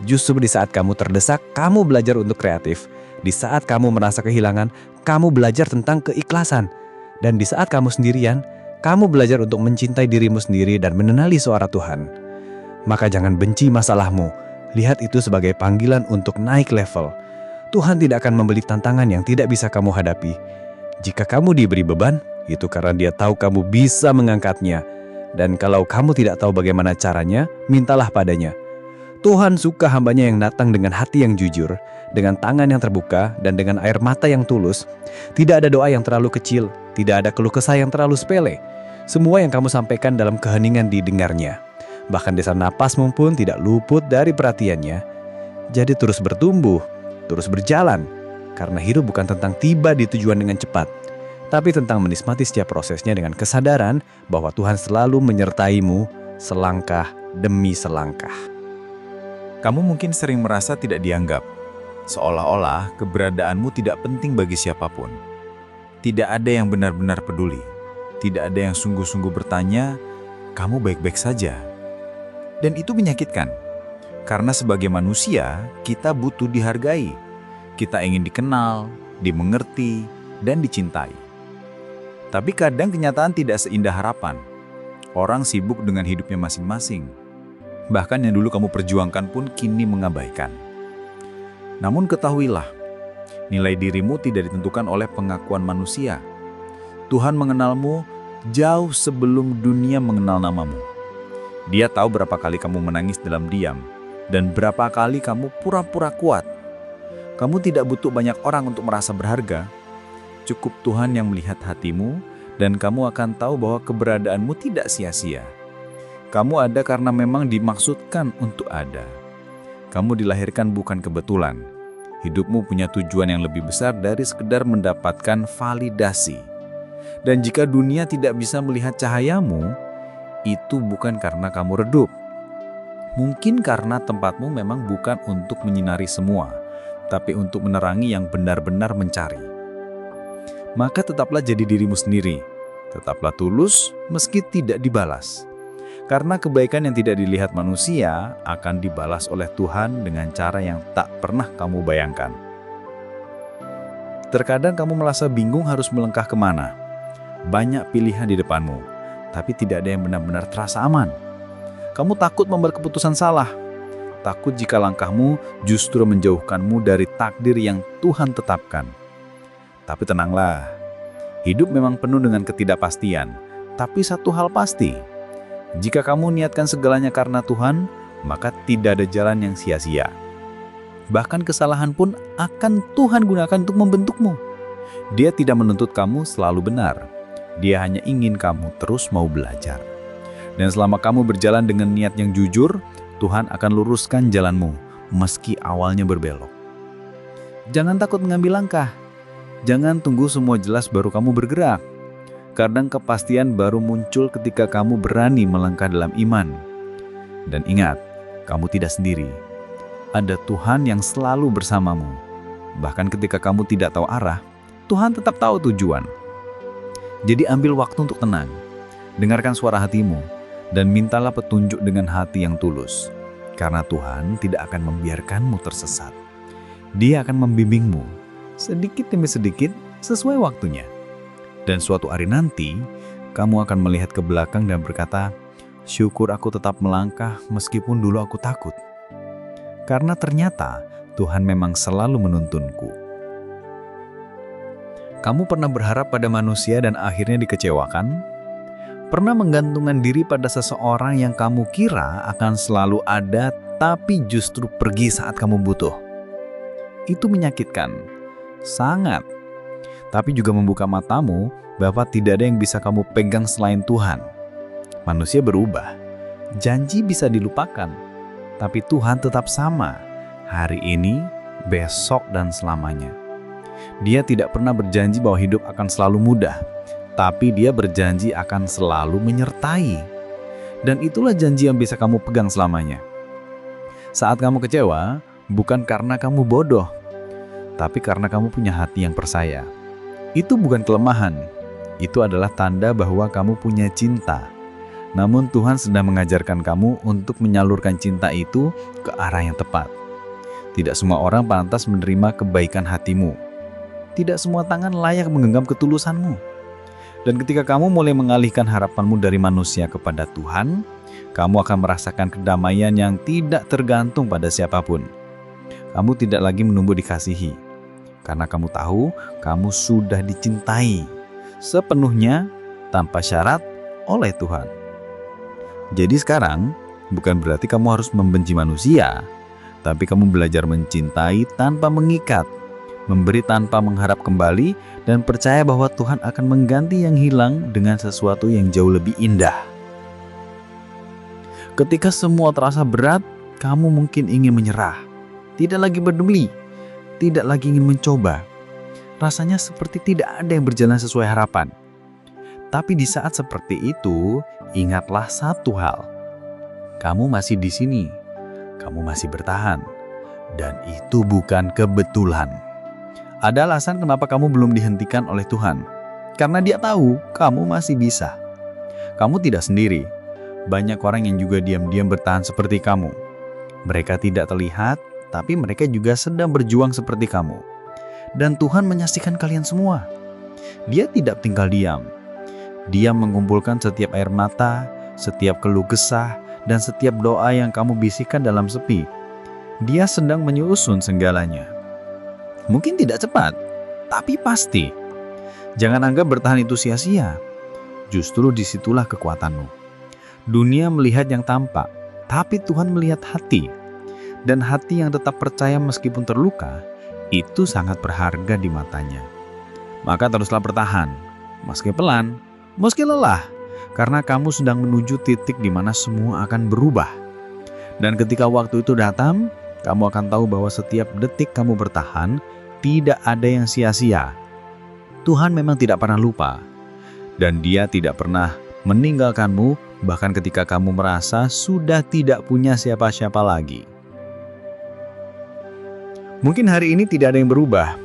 Justru di saat kamu terdesak, kamu belajar untuk kreatif. Di saat kamu merasa kehilangan, kamu belajar tentang keikhlasan. Dan di saat kamu sendirian, kamu belajar untuk mencintai dirimu sendiri dan mengenali suara Tuhan. Maka jangan benci masalahmu. Lihat itu sebagai panggilan untuk naik level. Tuhan tidak akan memberi tantangan yang tidak bisa kamu hadapi. Jika kamu diberi beban, itu karena Dia tahu kamu bisa mengangkatnya. Dan kalau kamu tidak tahu bagaimana caranya, mintalah padanya. Tuhan suka hambanya yang datang dengan hati yang jujur, dengan tangan yang terbuka, dan dengan air mata yang tulus. Tidak ada doa yang terlalu kecil, tidak ada keluh kesah yang terlalu sepele. Semua yang kamu sampaikan dalam keheningan didengarnya. Bahkan desa napasmu pun tidak luput dari perhatiannya. Jadi terus bertumbuh, terus berjalan, karena hidup bukan tentang tiba di tujuan dengan cepat, tapi tentang menikmati setiap prosesnya dengan kesadaran bahwa Tuhan selalu menyertaimu selangkah demi selangkah. Kamu mungkin sering merasa tidak dianggap, seolah-olah keberadaanmu tidak penting bagi siapapun. Tidak ada yang benar-benar peduli, tidak ada yang sungguh-sungguh bertanya, "Kamu baik-baik saja?" Dan itu menyakitkan, karena sebagai manusia kita butuh dihargai. Kita ingin dikenal, dimengerti, dan dicintai. Tapi kadang kenyataan tidak seindah harapan. Orang sibuk dengan hidupnya masing-masing. Bahkan yang dulu kamu perjuangkan pun kini mengabaikan. Namun ketahuilah, nilai dirimu tidak ditentukan oleh pengakuan manusia. Tuhan mengenalmu jauh sebelum dunia mengenal namamu. Dia tahu berapa kali kamu menangis dalam diam, dan berapa kali kamu pura-pura kuat. Kamu tidak butuh banyak orang untuk merasa berharga. Cukup Tuhan yang melihat hatimu, dan kamu akan tahu bahwa keberadaanmu tidak sia-sia. Kamu ada karena memang dimaksudkan untuk ada. Kamu dilahirkan bukan kebetulan. Hidupmu punya tujuan yang lebih besar dari sekedar mendapatkan validasi. Dan jika dunia tidak bisa melihat cahayamu, itu bukan karena kamu redup. Mungkin karena tempatmu memang bukan untuk menyinari semua, tapi untuk menerangi yang benar-benar mencari. Maka tetaplah jadi dirimu sendiri. Tetaplah tulus meski tidak dibalas. Karena kebaikan yang tidak dilihat manusia akan dibalas oleh Tuhan dengan cara yang tak pernah kamu bayangkan. Terkadang kamu merasa bingung harus melangkah kemana. Banyak pilihan di depanmu, tapi tidak ada yang benar-benar terasa aman. Kamu takut membuat keputusan salah. Takut jika langkahmu justru menjauhkanmu dari takdir yang Tuhan tetapkan. Tapi tenanglah, hidup memang penuh dengan ketidakpastian. Tapi satu hal pasti, jika kamu niatkan segalanya karena Tuhan, maka tidak ada jalan yang sia-sia. Bahkan kesalahan pun akan Tuhan gunakan untuk membentukmu. Dia tidak menuntut kamu selalu benar. Dia hanya ingin kamu terus mau belajar. Dan selama kamu berjalan dengan niat yang jujur, Tuhan akan luruskan jalanmu, meski awalnya berbelok. Jangan takut mengambil langkah. Jangan tunggu semua jelas baru kamu bergerak. Kadang kepastian baru muncul ketika kamu berani melangkah dalam iman. Dan ingat, kamu tidak sendiri. Ada Tuhan yang selalu bersamamu. Bahkan ketika kamu tidak tahu arah, Tuhan tetap tahu tujuan. Jadi ambil waktu untuk tenang. Dengarkan suara hatimu dan mintalah petunjuk dengan hati yang tulus. Karena Tuhan tidak akan membiarkanmu tersesat. Dia akan membimbingmu sedikit demi sedikit sesuai waktunya. Dan suatu hari nanti, kamu akan melihat ke belakang dan berkata, syukur aku tetap melangkah meskipun dulu aku takut. Karena ternyata Tuhan memang selalu menuntunku. Kamu pernah berharap pada manusia dan akhirnya dikecewakan? Pernah menggantungkan diri pada seseorang yang kamu kira akan selalu ada, tapi justru pergi saat kamu butuh? Itu menyakitkan, sangat. Tapi juga membuka matamu bahwa tidak ada yang bisa kamu pegang selain Tuhan. Manusia berubah, janji bisa dilupakan, tapi Tuhan tetap sama, hari ini, besok, dan selamanya. Dia tidak pernah berjanji bahwa hidup akan selalu mudah, tapi Dia berjanji akan selalu menyertai. Dan itulah janji yang bisa kamu pegang selamanya. Saat kamu kecewa, bukan karena kamu bodoh, tapi karena kamu punya hati yang percaya. Itu bukan kelemahan, itu adalah tanda bahwa kamu punya cinta. Namun Tuhan sedang mengajarkan kamu untuk menyalurkan cinta itu ke arah yang tepat. Tidak semua orang pantas menerima kebaikan hatimu. Tidak semua tangan layak menggenggam ketulusanmu. Dan ketika kamu mulai mengalihkan harapanmu dari manusia kepada Tuhan, kamu akan merasakan kedamaian yang tidak tergantung pada siapapun. Kamu tidak lagi menunggu dikasihi. Karena kamu tahu, kamu sudah dicintai sepenuhnya tanpa syarat oleh Tuhan. Jadi sekarang, bukan berarti kamu harus membenci manusia, tapi kamu belajar mencintai tanpa mengikat, memberi tanpa mengharap kembali, dan percaya bahwa Tuhan akan mengganti yang hilang dengan sesuatu yang jauh lebih indah. Ketika semua terasa berat, kamu mungkin ingin menyerah, tidak lagi peduli, tidak lagi ingin mencoba. Rasanya seperti tidak ada yang berjalan sesuai harapan. Tapi di saat seperti itu, ingatlah satu hal. Kamu masih di sini. Kamu masih bertahan. Dan itu bukan kebetulan. Ada alasan kenapa kamu belum dihentikan oleh Tuhan. Karena Dia tahu kamu masih bisa. Kamu tidak sendiri. Banyak orang yang juga diam-diam bertahan seperti kamu. Mereka tidak terlihat, tapi mereka juga sedang berjuang seperti kamu. Dan Tuhan menyaksikan kalian semua. Dia tidak tinggal diam. Dia mengumpulkan setiap air mata, setiap keluh kesah, dan setiap doa yang kamu bisikan dalam sepi. Dia sedang menyusun segalanya. Mungkin tidak cepat, tapi pasti. Jangan anggap bertahan itu sia-sia. Justru disitulah kekuatanmu. Dunia melihat yang tampak, tapi Tuhan melihat hati. Dan hati yang tetap percaya meskipun terluka, itu sangat berharga di matanya. Maka teruslah bertahan, meski pelan, meski lelah, karena kamu sedang menuju titik di mana semua akan berubah. Dan ketika waktu itu datang, kamu akan tahu bahwa setiap detik kamu bertahan, tidak ada yang sia-sia. Tuhan memang tidak pernah lupa, dan Dia tidak pernah meninggalkanmu, bahkan ketika kamu merasa sudah tidak punya siapa-siapa lagi. Mungkin hari ini tidak ada yang berubah,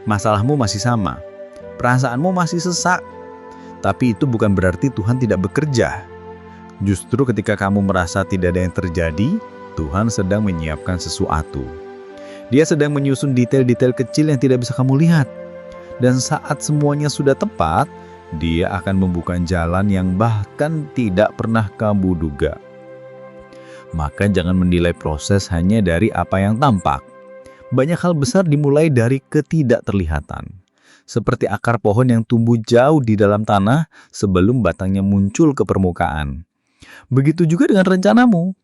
masalahmu masih sama, perasaanmu masih sesak, tapi itu bukan berarti Tuhan tidak bekerja. Justru ketika kamu merasa tidak ada yang terjadi, Tuhan sedang menyiapkan sesuatu. Dia sedang menyusun detail-detail kecil yang tidak bisa kamu lihat. Dan saat semuanya sudah tepat, Dia akan membuka jalan yang bahkan tidak pernah kamu duga. Maka jangan menilai proses hanya dari apa yang tampak. Banyak hal besar dimulai dari ketidakterlihatan. Seperti akar pohon yang tumbuh jauh di dalam tanah sebelum batangnya muncul ke permukaan. Begitu juga dengan rencanamu.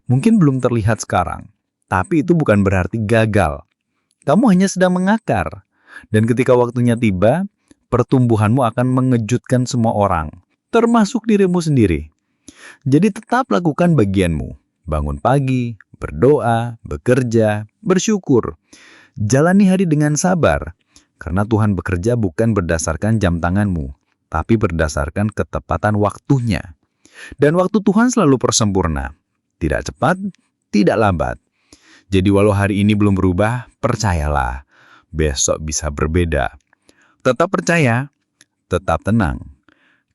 Mungkin belum terlihat sekarang, tapi itu bukan berarti gagal. Kamu hanya sedang mengakar. Dan ketika waktunya tiba, pertumbuhanmu akan mengejutkan semua orang, termasuk dirimu sendiri. Jadi tetap lakukan bagianmu. Bangun pagi, berdoa, bekerja, bersyukur. Jalani hari dengan sabar, karena Tuhan bekerja bukan berdasarkan jam tanganmu, tapi berdasarkan ketepatan waktunya. Dan waktu Tuhan selalu persempurna. Tidak cepat, tidak lambat. Jadi walau hari ini belum berubah, percayalah, besok bisa berbeda. Tetap percaya, tetap tenang.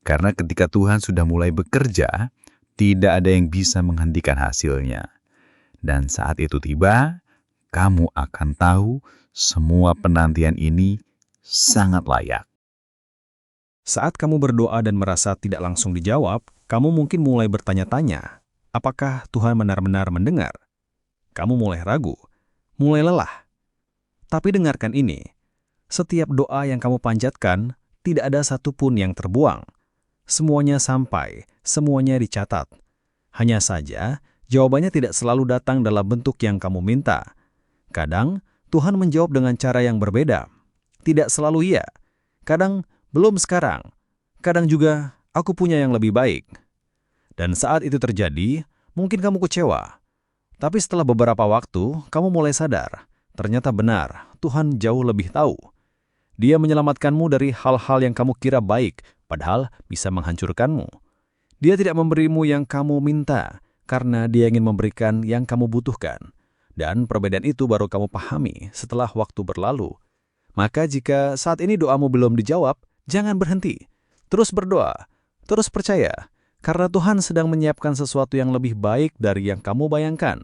Karena ketika Tuhan sudah mulai bekerja, tidak ada yang bisa menghentikan hasilnya. Dan saat itu tiba, kamu akan tahu semua penantian ini sangat layak. Saat kamu berdoa dan merasa tidak langsung dijawab, kamu mungkin mulai bertanya-tanya, apakah Tuhan benar-benar mendengar? Kamu mulai ragu, mulai lelah. Tapi dengarkan ini, setiap doa yang kamu panjatkan, tidak ada satupun yang terbuang. Semuanya sampai, semuanya dicatat. Hanya saja, jawabannya tidak selalu datang dalam bentuk yang kamu minta. Kadang, Tuhan menjawab dengan cara yang berbeda. Tidak selalu iya. Kadang, belum sekarang. Kadang juga, aku punya yang lebih baik. Dan saat itu terjadi, mungkin kamu kecewa. Tapi setelah beberapa waktu, kamu mulai sadar. Ternyata benar, Tuhan jauh lebih tahu. Dia menyelamatkanmu dari hal-hal yang kamu kira baik, padahal bisa menghancurkanmu. Dia tidak memberimu yang kamu minta, karena Dia ingin memberikan yang kamu butuhkan. Dan perbedaan itu baru kamu pahami setelah waktu berlalu. Maka jika saat ini doamu belum dijawab, jangan berhenti. Terus berdoa, terus percaya, karena Tuhan sedang menyiapkan sesuatu yang lebih baik dari yang kamu bayangkan.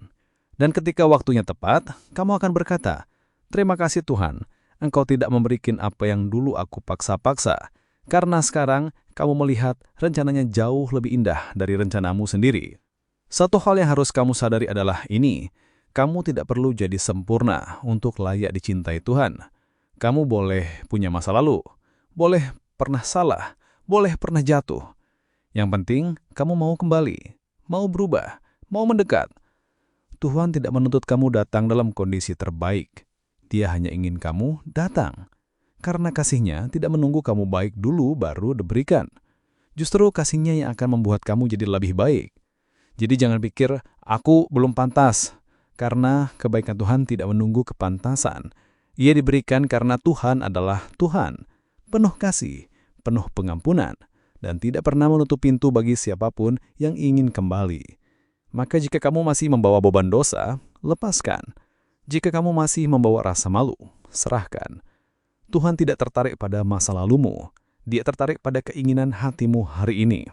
Dan ketika waktunya tepat, kamu akan berkata, "Terima kasih Tuhan, Engkau tidak memberikan apa yang dulu aku paksa-paksa, karena sekarang kamu melihat rencananya jauh lebih indah dari rencanamu sendiri." Satu hal yang harus kamu sadari adalah ini, kamu tidak perlu jadi sempurna untuk layak dicintai Tuhan. Kamu boleh punya masa lalu, boleh pernah salah, boleh pernah jatuh. Yang penting, kamu mau kembali, mau berubah, mau mendekat. Tuhan tidak menuntut kamu datang dalam kondisi terbaik. Dia hanya ingin kamu datang. Karena kasih-Nya tidak menunggu kamu baik dulu baru diberikan. Justru kasih-Nya yang akan membuat kamu jadi lebih baik. Jadi jangan pikir, aku belum pantas. Karena kebaikan Tuhan tidak menunggu kepantasan. Ia diberikan karena Tuhan adalah Tuhan. Penuh kasih, penuh pengampunan. Dan tidak pernah menutup pintu bagi siapapun yang ingin kembali. Maka jika kamu masih membawa beban dosa, lepaskan. Jika kamu masih membawa rasa malu, serahkan. Tuhan tidak tertarik pada masa lalumu. Dia tertarik pada keinginan hatimu hari ini.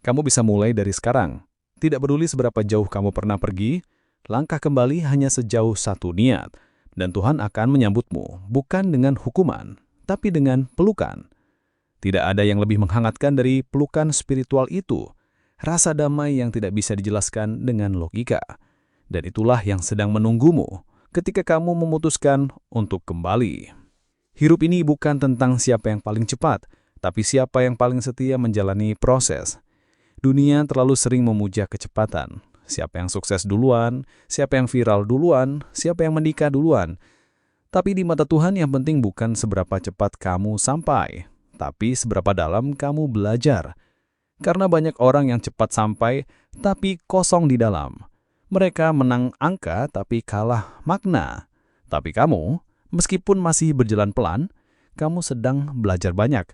Kamu bisa mulai dari sekarang. Tidak peduli seberapa jauh kamu pernah pergi, langkah kembali hanya sejauh satu niat. Dan Tuhan akan menyambutmu, bukan dengan hukuman, tapi dengan pelukan. Tidak ada yang lebih menghangatkan dari pelukan spiritual itu. rasa damai yang tidak bisa dijelaskan dengan logika. Dan itulah yang sedang menunggumu ketika kamu memutuskan untuk kembali. Hidup ini bukan tentang siapa yang paling cepat, tapi siapa yang paling setia menjalani proses. Dunia terlalu sering memuja kecepatan. Siapa yang sukses duluan, siapa yang viral duluan, siapa yang menikah duluan. Tapi di mata Tuhan yang penting bukan seberapa cepat kamu sampai, tapi seberapa dalam kamu belajar. Karena banyak orang yang cepat sampai, tapi kosong di dalam. Mereka menang angka, tapi kalah makna. Tapi kamu, meskipun masih berjalan pelan, kamu sedang belajar banyak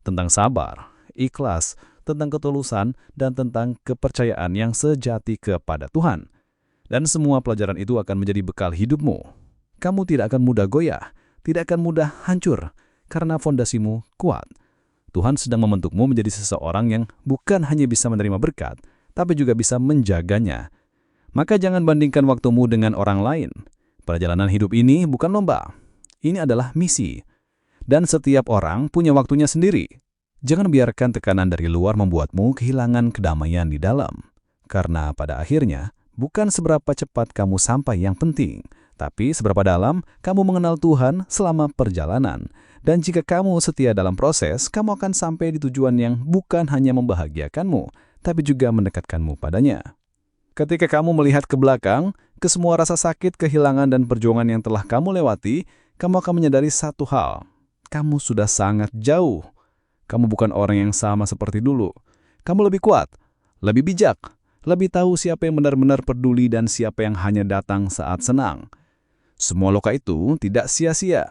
tentang sabar, ikhlas, tentang ketulusan, dan tentang kepercayaan yang sejati kepada Tuhan. Dan semua pelajaran itu akan menjadi bekal hidupmu. Kamu tidak akan mudah goyah, tidak akan mudah hancur, karena fondasimu kuat. Tuhan sedang membentukmu menjadi seseorang yang bukan hanya bisa menerima berkat, tapi juga bisa menjaganya. Maka jangan bandingkan waktumu dengan orang lain. Perjalanan hidup ini bukan lomba. Ini adalah misi. Dan setiap orang punya waktunya sendiri. Jangan biarkan tekanan dari luar membuatmu kehilangan kedamaian di dalam. Karena pada akhirnya, bukan seberapa cepat kamu sampai yang penting, tapi seberapa dalam kamu mengenal Tuhan selama perjalanan. Dan jika kamu setia dalam proses, kamu akan sampai di tujuan yang bukan hanya membahagiakanmu, tapi juga mendekatkanmu padanya. Ketika kamu melihat ke belakang, ke semua rasa sakit, kehilangan, dan perjuangan yang telah kamu lewati, kamu akan menyadari satu hal. Kamu sudah sangat jauh. Kamu bukan orang yang sama seperti dulu. Kamu lebih kuat, lebih bijak, lebih tahu siapa yang benar-benar peduli dan siapa yang hanya datang saat senang. Semua luka itu tidak sia-sia.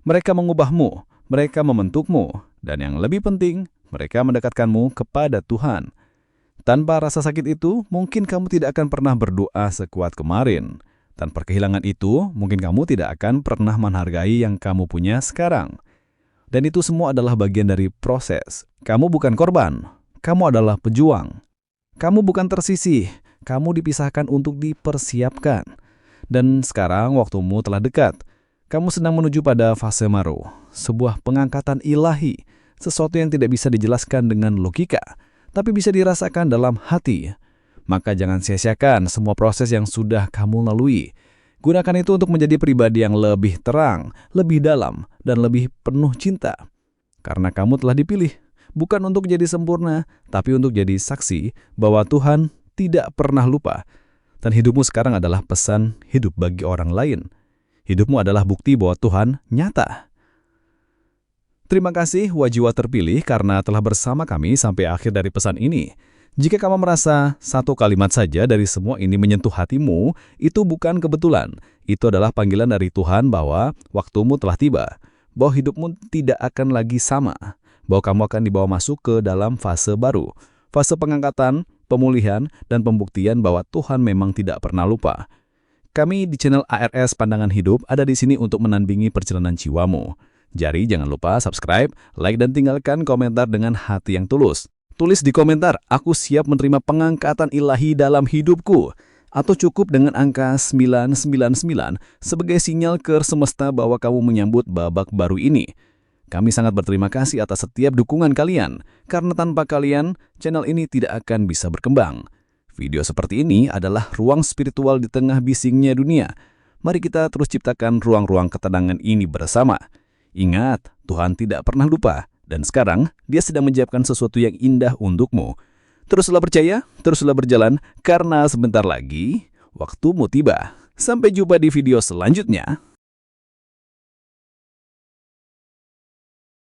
Mereka mengubahmu, mereka membentukmu, dan yang lebih penting, mereka mendekatkanmu kepada Tuhan. Tanpa rasa sakit itu, mungkin kamu tidak akan pernah berdoa sekuat kemarin. Tanpa kehilangan itu, mungkin kamu tidak akan pernah menghargai yang kamu punya sekarang. Dan itu semua adalah bagian dari proses. Kamu bukan korban, kamu adalah pejuang. Kamu bukan tersisih, kamu dipisahkan untuk dipersiapkan. Dan sekarang waktumu telah dekat. Kamu sedang menuju pada fase baru, sebuah pengangkatan ilahi, sesuatu yang tidak bisa dijelaskan dengan logika, tapi bisa dirasakan dalam hati. Maka jangan sia-siakan semua proses yang sudah kamu lalui. Gunakan itu untuk menjadi pribadi yang lebih terang, lebih dalam, dan lebih penuh cinta. Karena kamu telah dipilih, bukan untuk jadi sempurna, tapi untuk jadi saksi bahwa Tuhan tidak pernah lupa. Dan hidupmu sekarang adalah pesan hidup bagi orang lain. Hidupmu adalah bukti bahwa Tuhan nyata. Terima kasih jiwa terpilih karena telah bersama kami sampai akhir dari pesan ini. Jika kamu merasa satu kalimat saja dari semua ini menyentuh hatimu, itu bukan kebetulan. Itu adalah panggilan dari Tuhan bahwa waktumu telah tiba, bahwa hidupmu tidak akan lagi sama, bahwa kamu akan dibawa masuk ke dalam fase baru, fase pengangkatan, pemulihan, dan pembuktian bahwa Tuhan memang tidak pernah lupa. Kami di channel ARS Pandangan Hidup ada di sini untuk menandingi perjalanan jiwamu. Jadi jangan lupa subscribe, like, dan tinggalkan komentar dengan hati yang tulus. Tulis di komentar, aku siap menerima pengangkatan ilahi dalam hidupku. Atau cukup dengan angka 999 sebagai sinyal ke semesta bahwa kamu menyambut babak baru ini. Kami sangat berterima kasih atas setiap dukungan kalian, karena tanpa kalian, channel ini tidak akan bisa berkembang. Video seperti ini adalah ruang spiritual di tengah bisingnya dunia. Mari kita terus ciptakan ruang-ruang ketenangan ini bersama. Ingat, Tuhan tidak pernah lupa. Dan sekarang, Dia sedang menyiapkan sesuatu yang indah untukmu. Teruslah percaya, teruslah berjalan, karena sebentar lagi, waktumu tiba. Sampai jumpa di video selanjutnya.